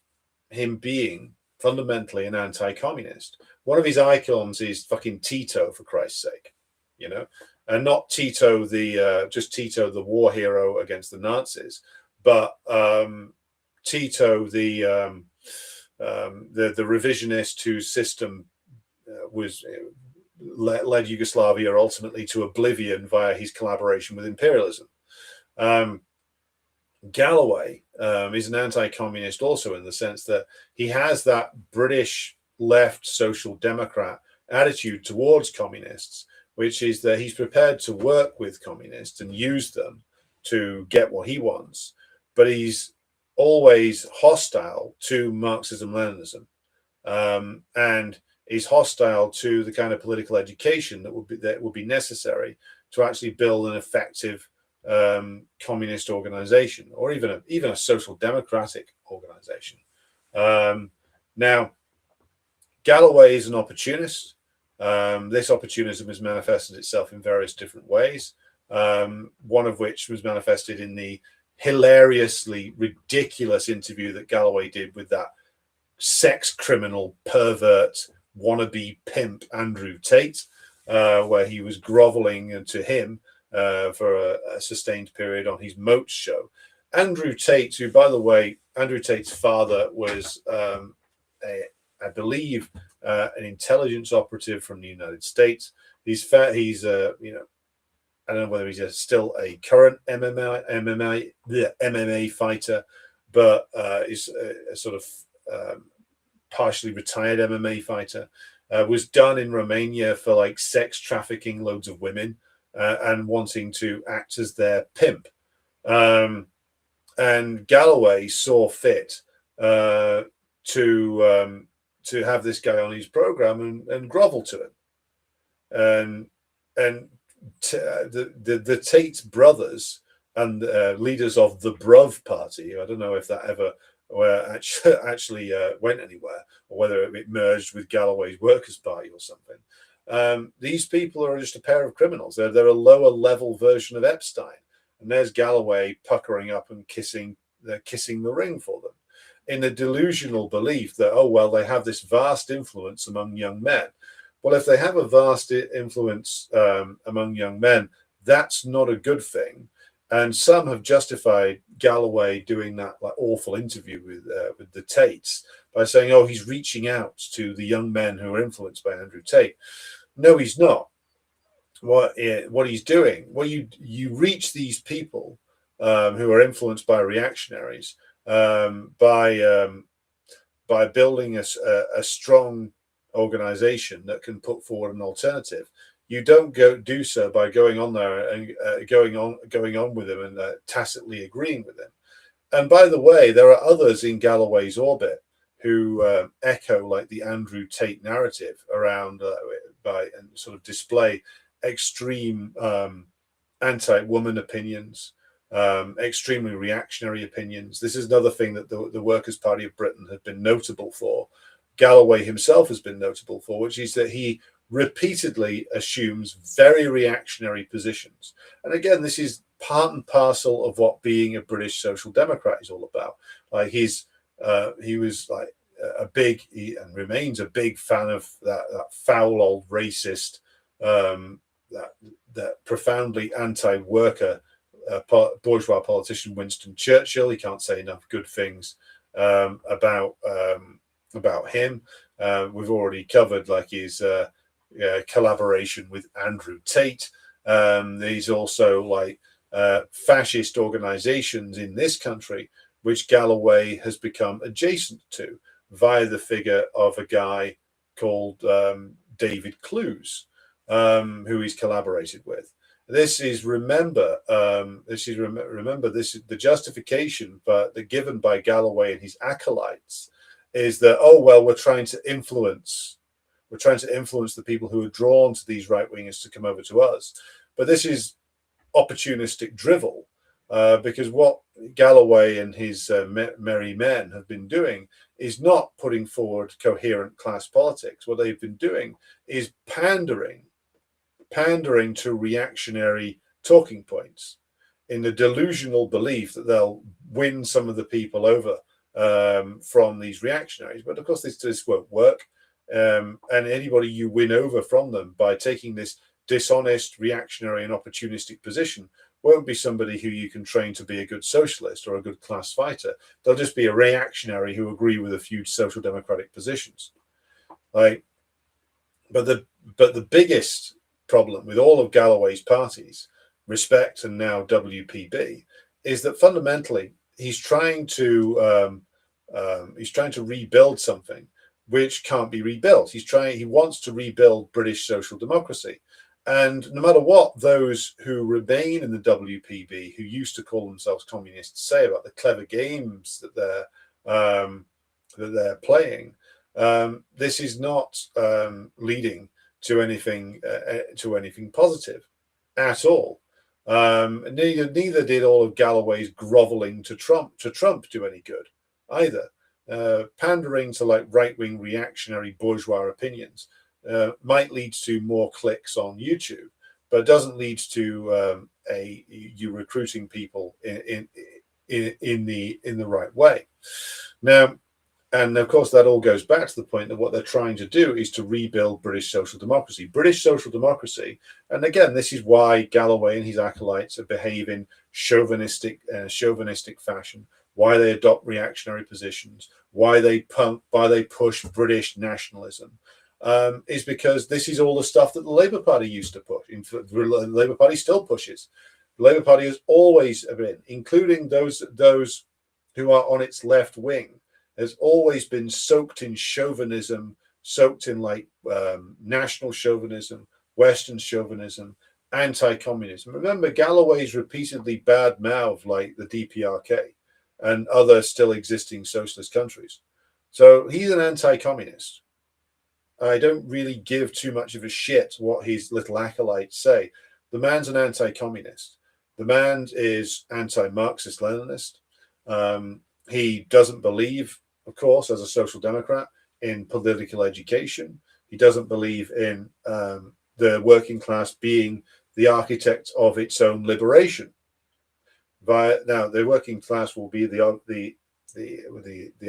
him being fundamentally an anti-communist. One of his icons is fucking Tito, for Christ's sake, and not Tito just Tito the war hero against the Nazis, but Tito the revisionist whose system led Yugoslavia ultimately to oblivion via his collaboration with imperialism. Galloway is an anti-communist also in the sense that he has that British left social democrat attitude towards communists, which is that he's prepared to work with communists and use them to get what he wants, but he's always hostile to Marxism-Leninism, and is hostile to the kind of political education that would be necessary to actually build an effective communist organization, or even a social democratic organization. Now, Galloway is an opportunist. This opportunism has manifested itself in various different ways, one of which was manifested in the hilariously ridiculous interview that Galloway did with that sex criminal pervert wannabe pimp Andrew Tate, where he was groveling to him for a sustained period on his Moat show. Andrew Tate, who, by the way, Andrew Tate's father was, I believe, an intelligence operative from the United States. He's I don't know whether he's still a current MMA fighter, but is a sort of partially retired MMA fighter. Was done in Romania for like sex trafficking loads of women and wanting to act as their pimp. And Galloway saw fit to have this guy on his program and grovel to him. And the Tate brothers and leaders of the Bruv party, I don't know if that ever actually went anywhere, or whether it merged with Galloway's Workers' Party or something. These people are just a pair of criminals. They're a lower level version of Epstein, and there's Galloway puckering up and kissing the ring for them, in the delusional belief that, oh well, they have this vast influence among young men. Well, if they have a vast influence among young men, that's not a good thing. And some have justified Galloway doing that like awful interview with the Tates by saying, "Oh, he's reaching out to the young men who are influenced by Andrew Tate." No, he's not. What he's doing? Well, you reach these people who are influenced by reactionaries by building a strong organization that can put forward an alternative. You don't do so by going on there and going on with him and tacitly agreeing with him. And by the way, there are others in Galloway's orbit who echo like the Andrew Tate narrative around and sort of display extreme anti-woman opinions, extremely reactionary opinions. This is another thing that the Workers' Party of Britain had been notable for. Galloway himself has been notable for, which is that he repeatedly assumes very reactionary positions. And again, this is part and parcel of what being a British social democrat is all about. Like he was like and remains a big fan of that foul old racist, that profoundly anti-worker bourgeois politician Winston Churchill. He can't say enough good things about him. We've already covered like his collaboration with Andrew Tate. There's also like fascist organizations in this country which Galloway has become adjacent to via the figure of a guy called David Clues, who he's collaborated with. This is the justification given by Galloway and his acolytes is that, oh well, we're trying to influence the people who are drawn to these right wingers to come over to us. But this is opportunistic drivel, because what Galloway and his merry men have been doing is not putting forward coherent class politics. What they've been doing is pandering to reactionary talking points in the delusional belief that they'll win some of the people over from these reactionaries. But of course, this won't work. And anybody you win over from them by taking this dishonest, reactionary, and opportunistic position won't be somebody who you can train to be a good socialist or a good class fighter. They'll just be a reactionary who agree with a few social democratic positions. Like, but the biggest problem with all of Galloway's parties, Respect and now WPB, is that fundamentally he's trying to rebuild something which can't be rebuilt. He wants to rebuild British social democracy. And no matter what those who remain in the WPB, who used to call themselves communists, say about the clever games that they're playing, this is not leading to anything positive at all. Neither did all of Galloway's groveling to Trump do any good either. Pandering to like right-wing reactionary bourgeois opinions might lead to more clicks on YouTube, but it doesn't lead to you recruiting people in the right way. Now, and of course, that all goes back to the point that what they're trying to do is to rebuild British social democracy. British social democracy, and again, this is why Galloway and his acolytes behave in chauvinistic fashion. Why they adopt reactionary positions, why they push British nationalism, is because this is all the stuff that the Labour Party used to push. The Labour Party still pushes. The Labour Party has always been, including those who are on its left wing, has always been soaked in chauvinism, soaked in like national chauvinism, Western chauvinism, anti-communism. Remember, Galloway's repeatedly bad-mouthed like the DPRK and other still existing socialist countries. So he's an anti-communist. I don't really give too much of a shit what his little acolytes say. The man's an anti-communist. The man is anti-Marxist-Leninist. He doesn't believe, of course, as a social democrat, in political education. He doesn't believe in the working class being the architect of its own liberation. Now, the working class will be the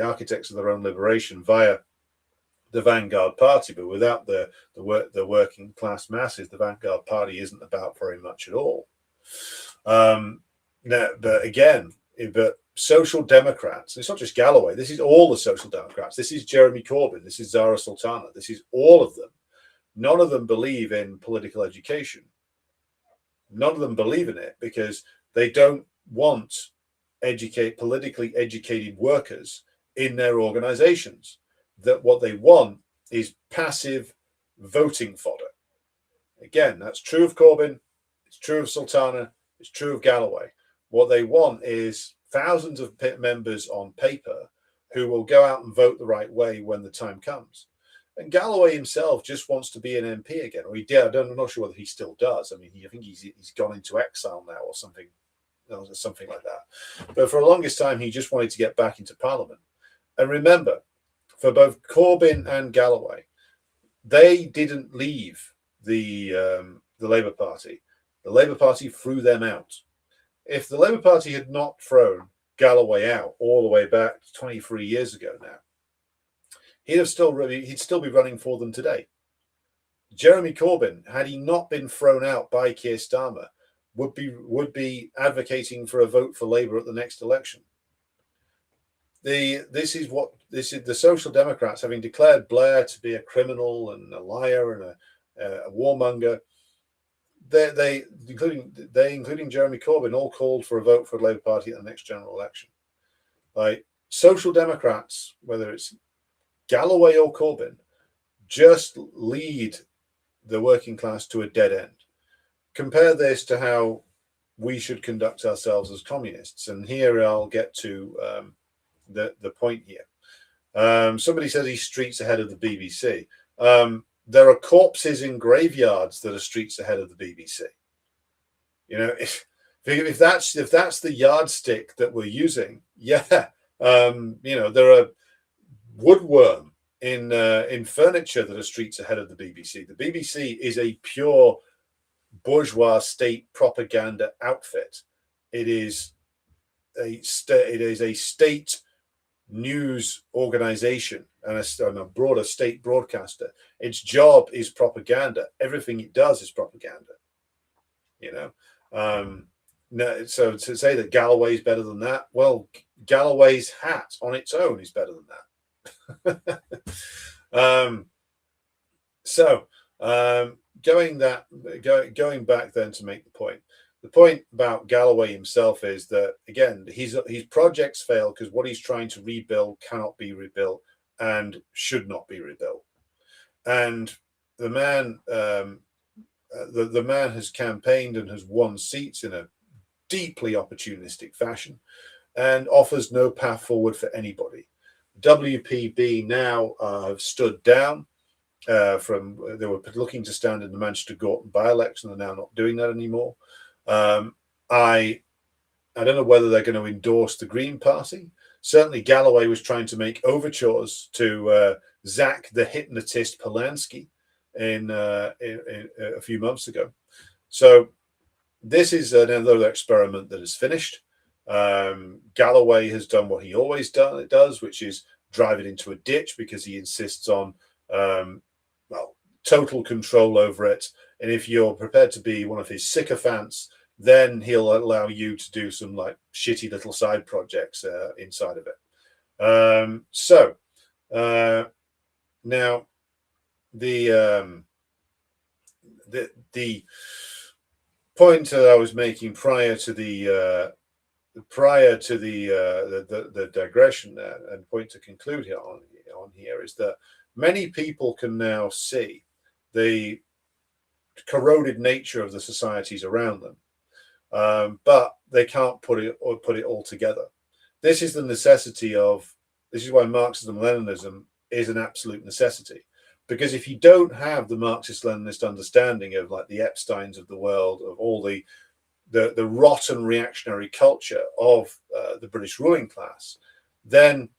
architects of their own liberation via the Vanguard Party, but without the working class masses, the Vanguard Party isn't about very much at all. But social democrats, it's not just Galloway, this is all the social democrats. This is Jeremy Corbyn, this is Zara Sultana, this is all of them. None of them believe in political education. None of them believe in it because they don't want politically educated workers in their organizations. That what they want is passive voting fodder. Again, that's true of Corbyn, it's true of Sultana, it's true of Galloway. What they want is thousands of members on paper who will go out and vote the right way when the time comes. And Galloway himself just wants to be an MP again, or he did. I'm not sure whether he still does. I mean, I think he's gone into exile now or something like that. But for the longest time, he just wanted to get back into Parliament. And remember, for both Corbyn and Galloway, they didn't leave the Labour Party. The Labour Party threw them out. If the Labour Party had not thrown Galloway out all the way back 23 years ago now, he'd still be running for them today. Jeremy Corbyn, had he not been thrown out by Keir Starmer, would be advocating for a vote for Labour at the next election. This is the Social Democrats, having declared Blair to be a criminal and a liar and a warmonger. They including Jeremy Corbyn, all called for a vote for the Labour Party at the next general election. Like, Social Democrats, whether it's Galloway or Corbyn, just lead the working class to a dead end. Compare this to how we should conduct ourselves as communists. And here I'll get to the point here. Somebody says he's streets ahead of the BBC. There are corpses in graveyards that are streets ahead of the BBC. You know, if that's the yardstick that we're using, yeah. You know, there are woodworm in furniture that are streets ahead of the BBC. The BBC is a pure bourgeois state propaganda outfit. It is a state news organization and a broader state broadcaster. Its job is propaganda. Everything it does is propaganda. You know, no, so to say that Galloway is better than that, well, Galloway's hat on its own is better than that. Going back then to make the point. The point about Galloway himself is that, again, his projects fail because what he's trying to rebuild cannot be rebuilt and should not be rebuilt. And the man, the man has campaigned and has won seats in a deeply opportunistic fashion and offers no path forward for anybody. WPB now have stood down from, they were looking to stand in the Manchester Gorton by-election. They're now not doing that anymore. I don't know whether they're going to endorse the Green Party. Certainly Galloway was trying to make overtures to Zach the hypnotist Polanski in a few months ago. So this is another experiment that is finished. Galloway has done what he always does, which is drive it into a ditch because he insists on total control over it. And if you're prepared to be one of his sycophants, then he'll allow you to do some like shitty little side projects inside of it. Now the point that I was making prior to the digression there, and point to conclude here on here, is that many people can now see the corroded nature of the societies around them, but they can't put it all together. This is the necessity of. This is why Marxism Leninism is an absolute necessity, because if you don't have the Marxist-Leninist understanding of like the Epsteins of the world, of all the rotten reactionary culture of the British ruling class, then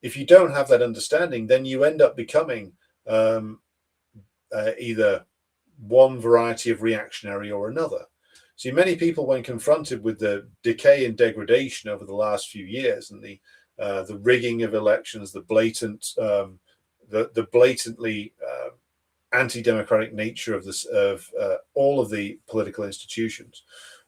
if you don't have that understanding, then you end up becoming either one variety of reactionary or another. See, many people, when confronted with the decay and degradation over the last few years and the rigging of elections, the blatantly anti-democratic nature of this of all of the political institutions,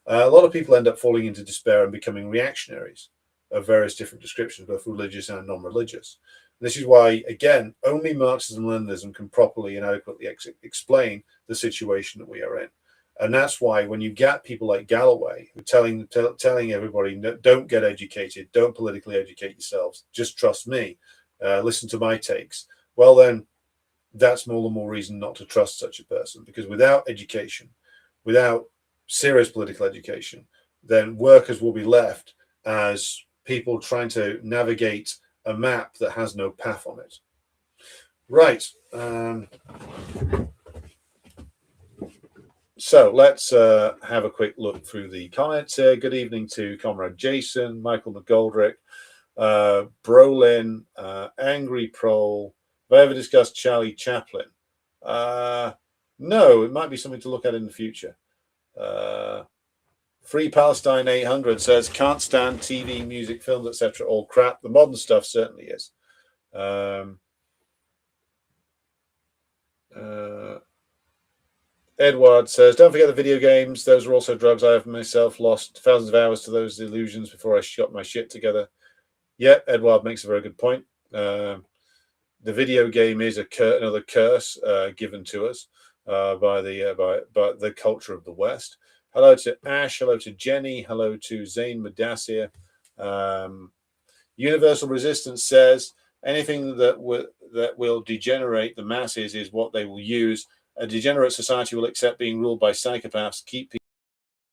a lot of people end up falling into despair and becoming reactionaries of various different descriptions, both religious and non-religious. This is why, again, only Marxism-Leninism can properly and adequately explain the situation that we are in. And that's why when you get people like Galloway who telling everybody, no, don't get educated, don't politically educate yourselves, just trust me, listen to my takes, well then, that's more and more reason not to trust such a person, because without education, without serious political education, then workers will be left as people trying to navigate a map that has no path on it. Right. So let's have a quick look through the comments here. Good evening to Comrade Jason, Michael McGoldrick, Brolin, Angry Prole. Have I ever discussed Charlie Chaplin? No, it might be something to look at in the future. Free Palestine 800 says, can't stand TV, music, films, etc. All crap. The modern stuff certainly is. Edward says, don't forget the video games. Those are also drugs. I have myself lost thousands of hours to those illusions before I got my shit together. Yeah, Edward makes a very good point. The video game is another curse given to us by the culture of the West. Hello to Ash. Hello to Jenny. Hello to Zain Madassir. Universal Resistance says anything that will degenerate the masses is what they will use. A degenerate society will accept being ruled by psychopaths, keep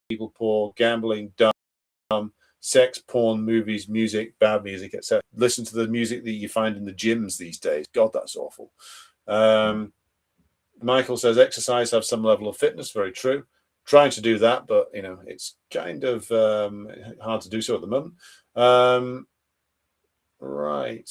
people poor, gambling, dumb, sex, porn, movies, music, bad music, etc. Listen to the music that you find in the gyms these days. God, that's awful. Michael says exercise have some level of fitness. Very true. Trying to do that, but it's kind of hard to do so at the moment. Right.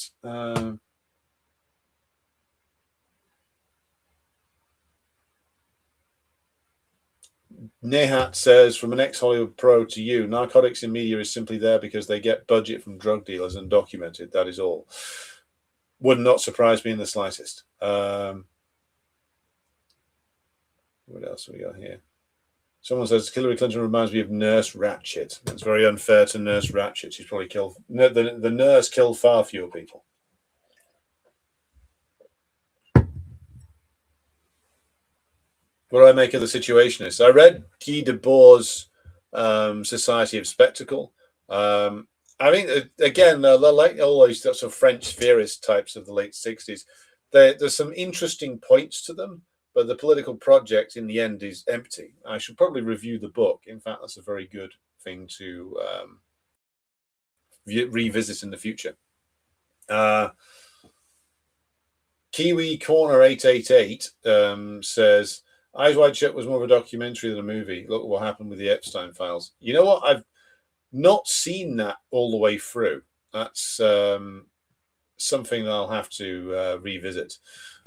Nehat says, from an ex-Hollywood pro to you, narcotics in media is simply there because they get budget from drug dealers and documented. That is all. Would not surprise me in the slightest. What else have we got here? Someone says Hillary Clinton reminds me of Nurse Ratched. It's very unfair to Nurse Ratched. She's probably killed the nurse killed far fewer people. What do I make of the Situationists? I read Guy Debord's Society of Spectacle. I mean, again, they're like all these sorts of French theorist types of the late 60s. There's some interesting points to them, but the political project in the end is empty. I should probably review the book. In fact, that's a very good thing to revisit in the future. Kiwi Corner 888 says, Eyes Wide Shut was more of a documentary than a movie. Look what happened with the Epstein files. You know what? I've not seen that all the way through. That's something that I'll have to revisit.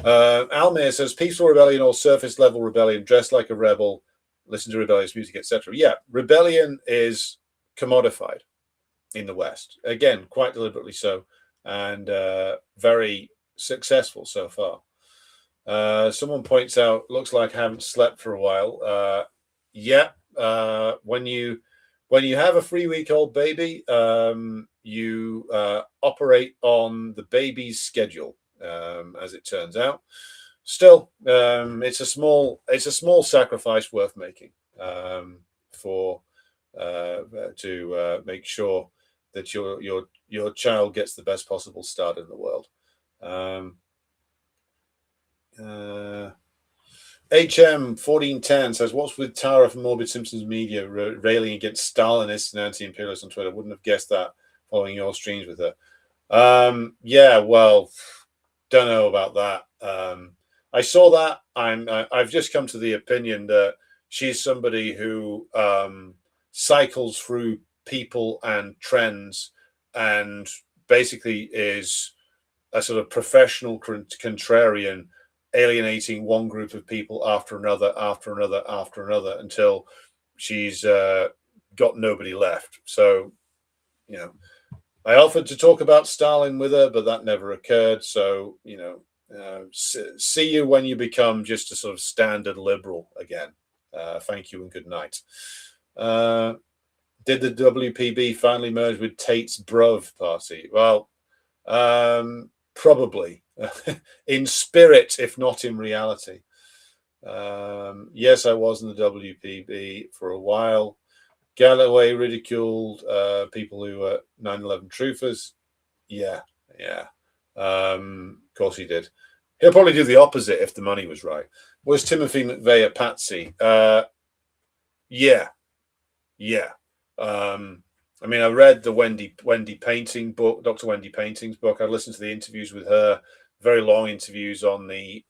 Almir says, peaceful rebellion or surface level rebellion, dress like a rebel, listen to rebellious music, etc. Yeah, rebellion is commodified in the West. Again, quite deliberately so, and very successful so far. Someone points out, looks like I haven't slept for a while. When you have a 3-week-old baby, you operate on the baby's schedule, as it turns out. Still, it's a small sacrifice worth making to make sure that your child gets the best possible start in the world. HM1410 says, what's with Tara from Morbid Simpsons Media railing against Stalinists and anti-imperialists on Twitter? Wouldn't have guessed that following your streams with her. Yeah, well, don't know about that. I saw that. I've just come to the opinion that she's somebody who cycles through people and trends and basically is a sort of professional contrarian, alienating one group of people after another until she's got nobody left. So, I offered to talk about Stalin with her, but that never occurred. So, see you when you become just a sort of standard liberal again. Thank you and good night. Did the WPB finally merge with Tate's Bruv party? Well, probably in spirit, if not in reality. Yes, I was in the WPB for a while. Galloway ridiculed people who were 9/11 truthers. Yeah. Of course he did. He'll probably do the opposite if the money was right. Was Timothy McVeigh a patsy? Yeah. I mean, I read the Wendy Painting book, Dr. Wendy Painting's book. I listened to the interviews with her, very long interviews on the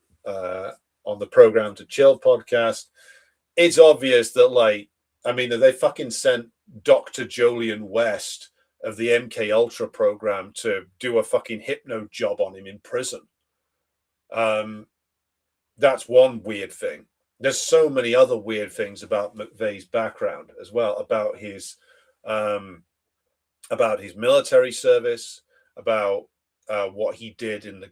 Program to Chill podcast. It's obvious that, they fucking sent Dr. Jolyon West of the MK Ultra program to do a fucking hypno job on him in prison. That's one weird thing. There's so many other weird things about McVeigh's background as well, about his military service, about what he did in the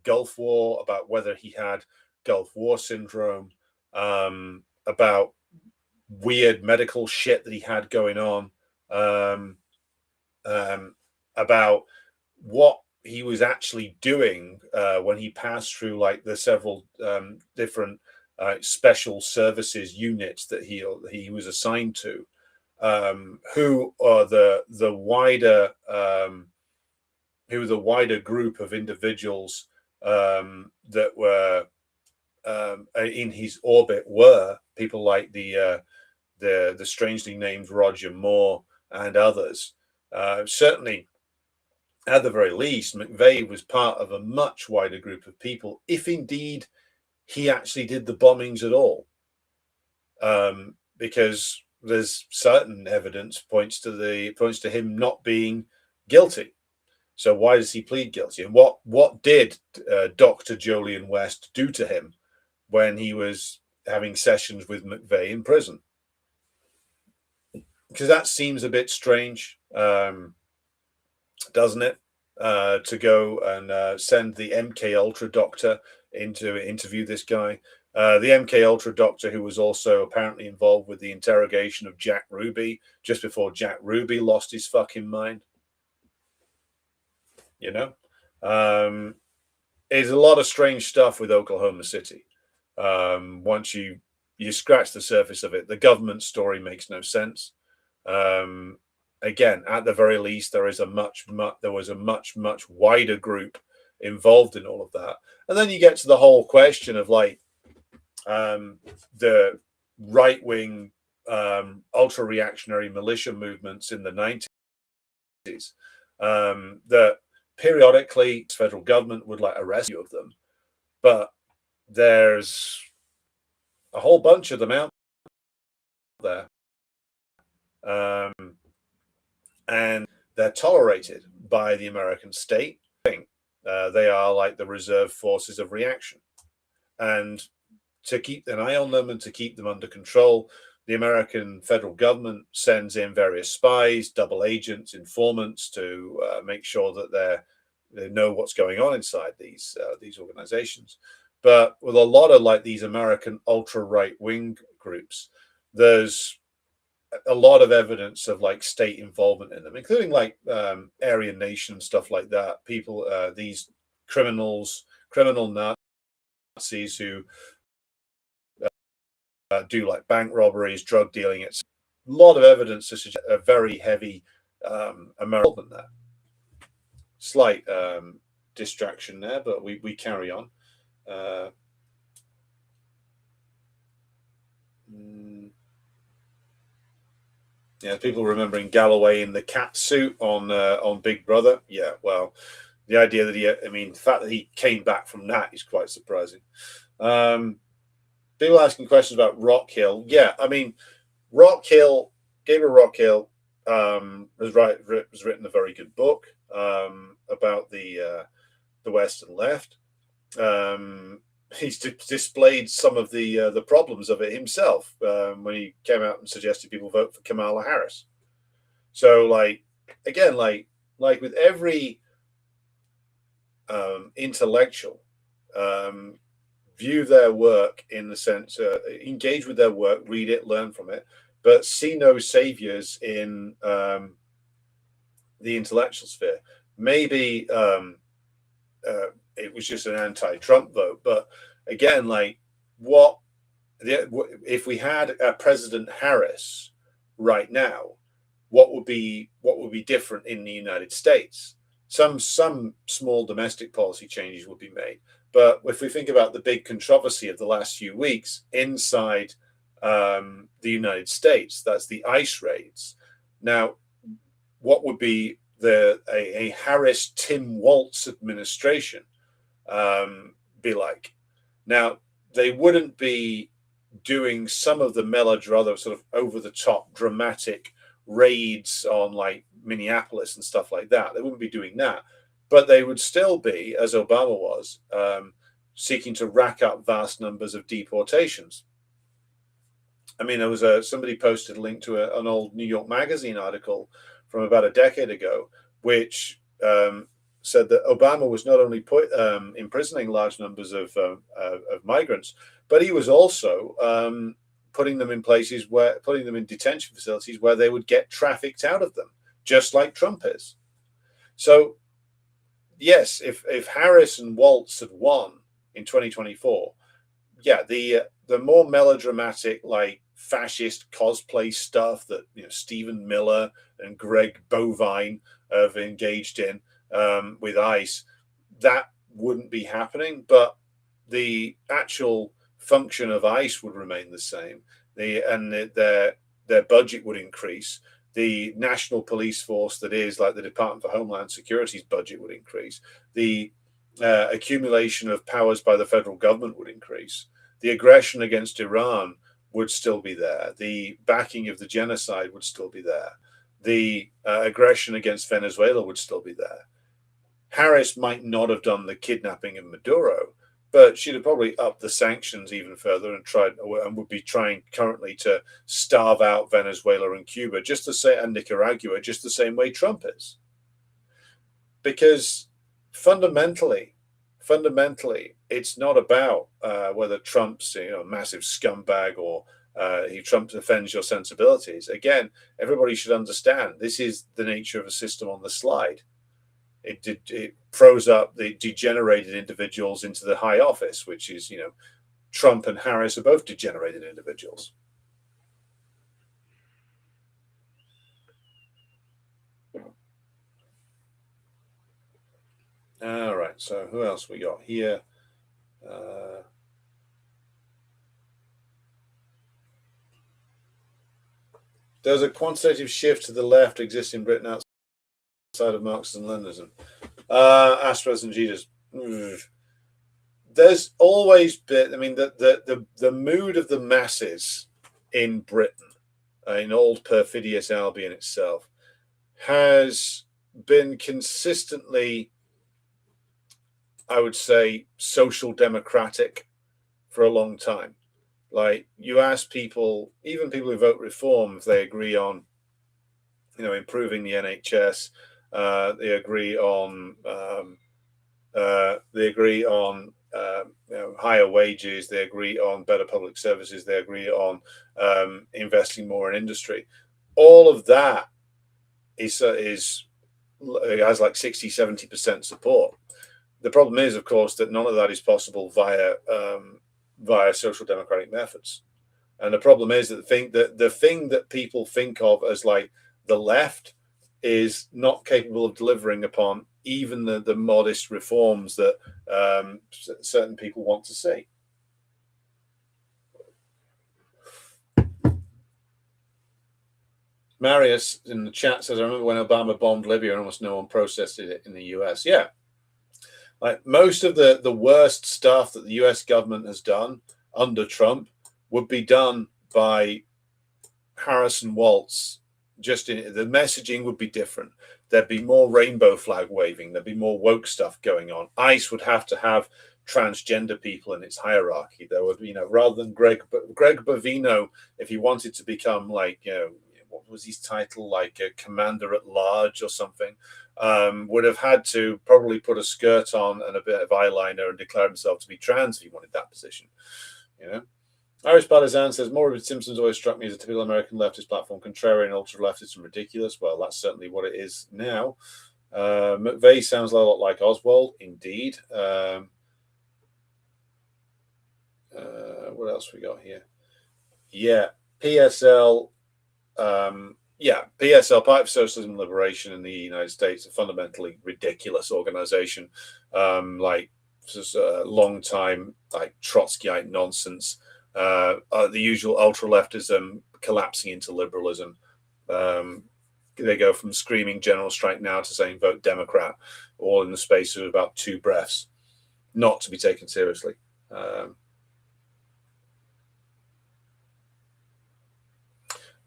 Gulf War, about whether he had Gulf War syndrome, about weird medical shit that he had going on, about what he was actually doing when he passed through the several different special services units that he was assigned to, who are the wider group of individuals that were in his orbit were people like the strangely named Roger Moore, and others. Certainly, at the very least, McVeigh was part of a much wider group of people, if indeed he actually did the bombings at all, because there's certain evidence points to him not being guilty. So why does he plead guilty? And what did Dr. Jolyon West do to him when he was having sessions with McVeigh in prison? Because that seems a bit strange, doesn't it? To go and send the MK Ultra doctor in to interview this guy. The MK Ultra doctor, who was also apparently involved with the interrogation of Jack Ruby just before Jack Ruby lost his fucking mind. You know, there's a lot of strange stuff with Oklahoma City. Once you scratch the surface of it, the government story makes no sense. Again, at the very least, there was a much wider group involved in all of that. And then you get to the whole question of like the right-wing ultra reactionary militia movements in the 90s, that periodically the federal government would like arrest you of them, but there's a whole bunch of them out there, and they're tolerated by the American state. They are like the reserve forces of reaction, and to keep an eye on them and to keep them under control, the American federal government sends in various spies, double agents, informants to make sure that they know what's going on inside these organizations. But with a lot of like these American ultra right wing groups, there's a lot of evidence of like state involvement in them, including like Aryan Nation and stuff like that. People, these criminal Nazis who do like bank robberies, drug dealing. It's a lot of evidence to suggest a very heavy American there. Slight distraction there, but we carry on. Yeah, people remembering Galloway in the cat suit on Big Brother. Yeah, well, the idea that the fact that he came back from that is quite surprising. People asking questions about Rock Hill. Yeah, I mean, Gabriel Rockhill has written a very good book about the West and left. He's displayed some of the problems of it himself when he came out and suggested people vote for Kamala Harris. So, like, again, like with every intellectual, view their work in the sense, engage with their work, read it, learn from it, but see no saviors in the intellectual sphere. Maybe it was just an anti-Trump vote, but again, like if we had President Harris right now, what would be different in the United States? Some small domestic policy changes would be made. But if we think about the big controversy of the last few weeks inside the United States, that's the ICE raids. Now, what would be a Harris-Tim Walz administration be like? Now, they wouldn't be doing some of the melodrama, sort of over-the-top dramatic raids on like Minneapolis and stuff like that. They wouldn't be doing that. But they would still be, as Obama was, seeking to rack up vast numbers of deportations. I mean, there was somebody posted a link to an old New York Magazine article from about a decade ago, which said that Obama was not only imprisoning large numbers of migrants, but he was also putting them in detention facilities where they would get trafficked out of them, just like Trump is. So, yes, if Harris and Walz had won in 2024, yeah, the more melodramatic, like fascist cosplay stuff that Stephen Miller and Greg Bovine have engaged in with ICE, that wouldn't be happening. But the actual function of ICE would remain the same. Their budget would increase. The national police force that is like the Department for Homeland Security's budget would increase. The accumulation of powers by the federal government would increase. The aggression against Iran would still be there. The backing of the genocide would still be there. The aggression against Venezuela would still be there. Harris might not have done the kidnapping of Maduro, but she'd have probably upped the sanctions even further and would be trying currently to starve out Venezuela and Cuba, and Nicaragua, just the same way Trump is. Because fundamentally, it's not about whether Trump's a massive scumbag or Trump offends your sensibilities. Again, everybody should understand this is the nature of a system on the slide. It throws up the degenerated individuals into the high office, which is, Trump and Harris are both degenerated individuals. All right, so who else we got here? There's a quantitative shift to the left exist in Britain outside of Marxism and Leninism. Astros and Jesus. There's always been, the mood of the masses in Britain, in old perfidious Albion itself, has been consistently, I would say, social democratic for a long time. Like, you ask people, even people who vote reform, if they agree on, improving the NHS, they agree on higher wages, they agree on better public services, they agree on investing more in industry. All of that has like 60-70% support. The problem is, of course, that none of that is possible via social democratic methods. And the problem is that the thing that people think of as like the left is not capable of delivering upon even the modest reforms that certain people want to see. Marius in the chat says, I remember when Obama bombed Libya and almost no one processed it in the US. Yeah. Like, most of the worst stuff that the US government has done under Trump would be done by Harris and Waltz. The messaging would be different. There'd be more rainbow flag waving. There'd be more woke stuff going on. ICE would have to have transgender people in its hierarchy. There would, rather than Greg Bovino, if he wanted to become like, what was his title, like a commander at large or something, would have had to probably put a skirt on and a bit of eyeliner and declare himself to be trans if he wanted that position. Irish Partisan says, Robert Simpson's always struck me as a typical American leftist platform, contrarian, ultra-leftist, and ridiculous. Well, that's certainly what it is now. McVeigh sounds a lot like Oswald, indeed. What else we got here? Yeah, PSL. PSL, Party for Socialism and Liberation in the United States, a fundamentally ridiculous organization. Just a long time, like Trotskyite nonsense. The usual ultra-leftism collapsing into liberalism. They go from screaming general strike now to saying vote Democrat, all in the space of about 2 breaths. Not to be taken seriously.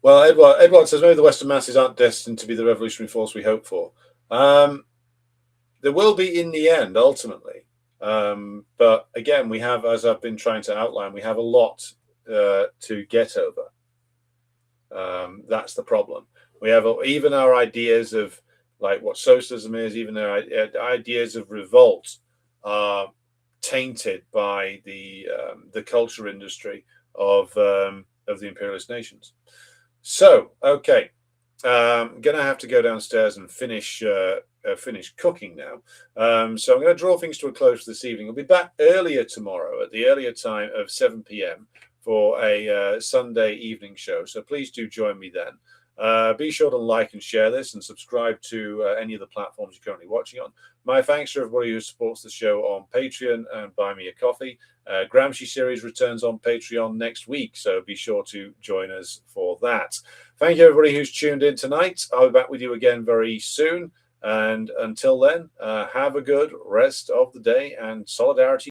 Well, Edward says, maybe the Western masses aren't destined to be the revolutionary force we hope for. There will be in the end, ultimately. But again, we have, as I've been trying to outline, we have a lot to get over. That's the problem. We have even our ideas of like what socialism is, even our ideas of revolt are tainted by the culture industry of the imperialist nations. So, okay, I'm going to have to go downstairs and finish cooking now. So I'm going to draw things to a close for this evening. I'll be back earlier tomorrow at the earlier time of 7 p.m. for a Sunday evening show. So please do join me then. Be sure to like and share this and subscribe to any of the platforms you're currently watching on. My thanks to everybody who supports the show on Patreon and Buy Me a Coffee. Gramsci series returns on Patreon next week, so be sure to join us for that. Thank you, everybody who's tuned in tonight. I'll be back with you again very soon. And until then, have a good rest of the day, and solidarity.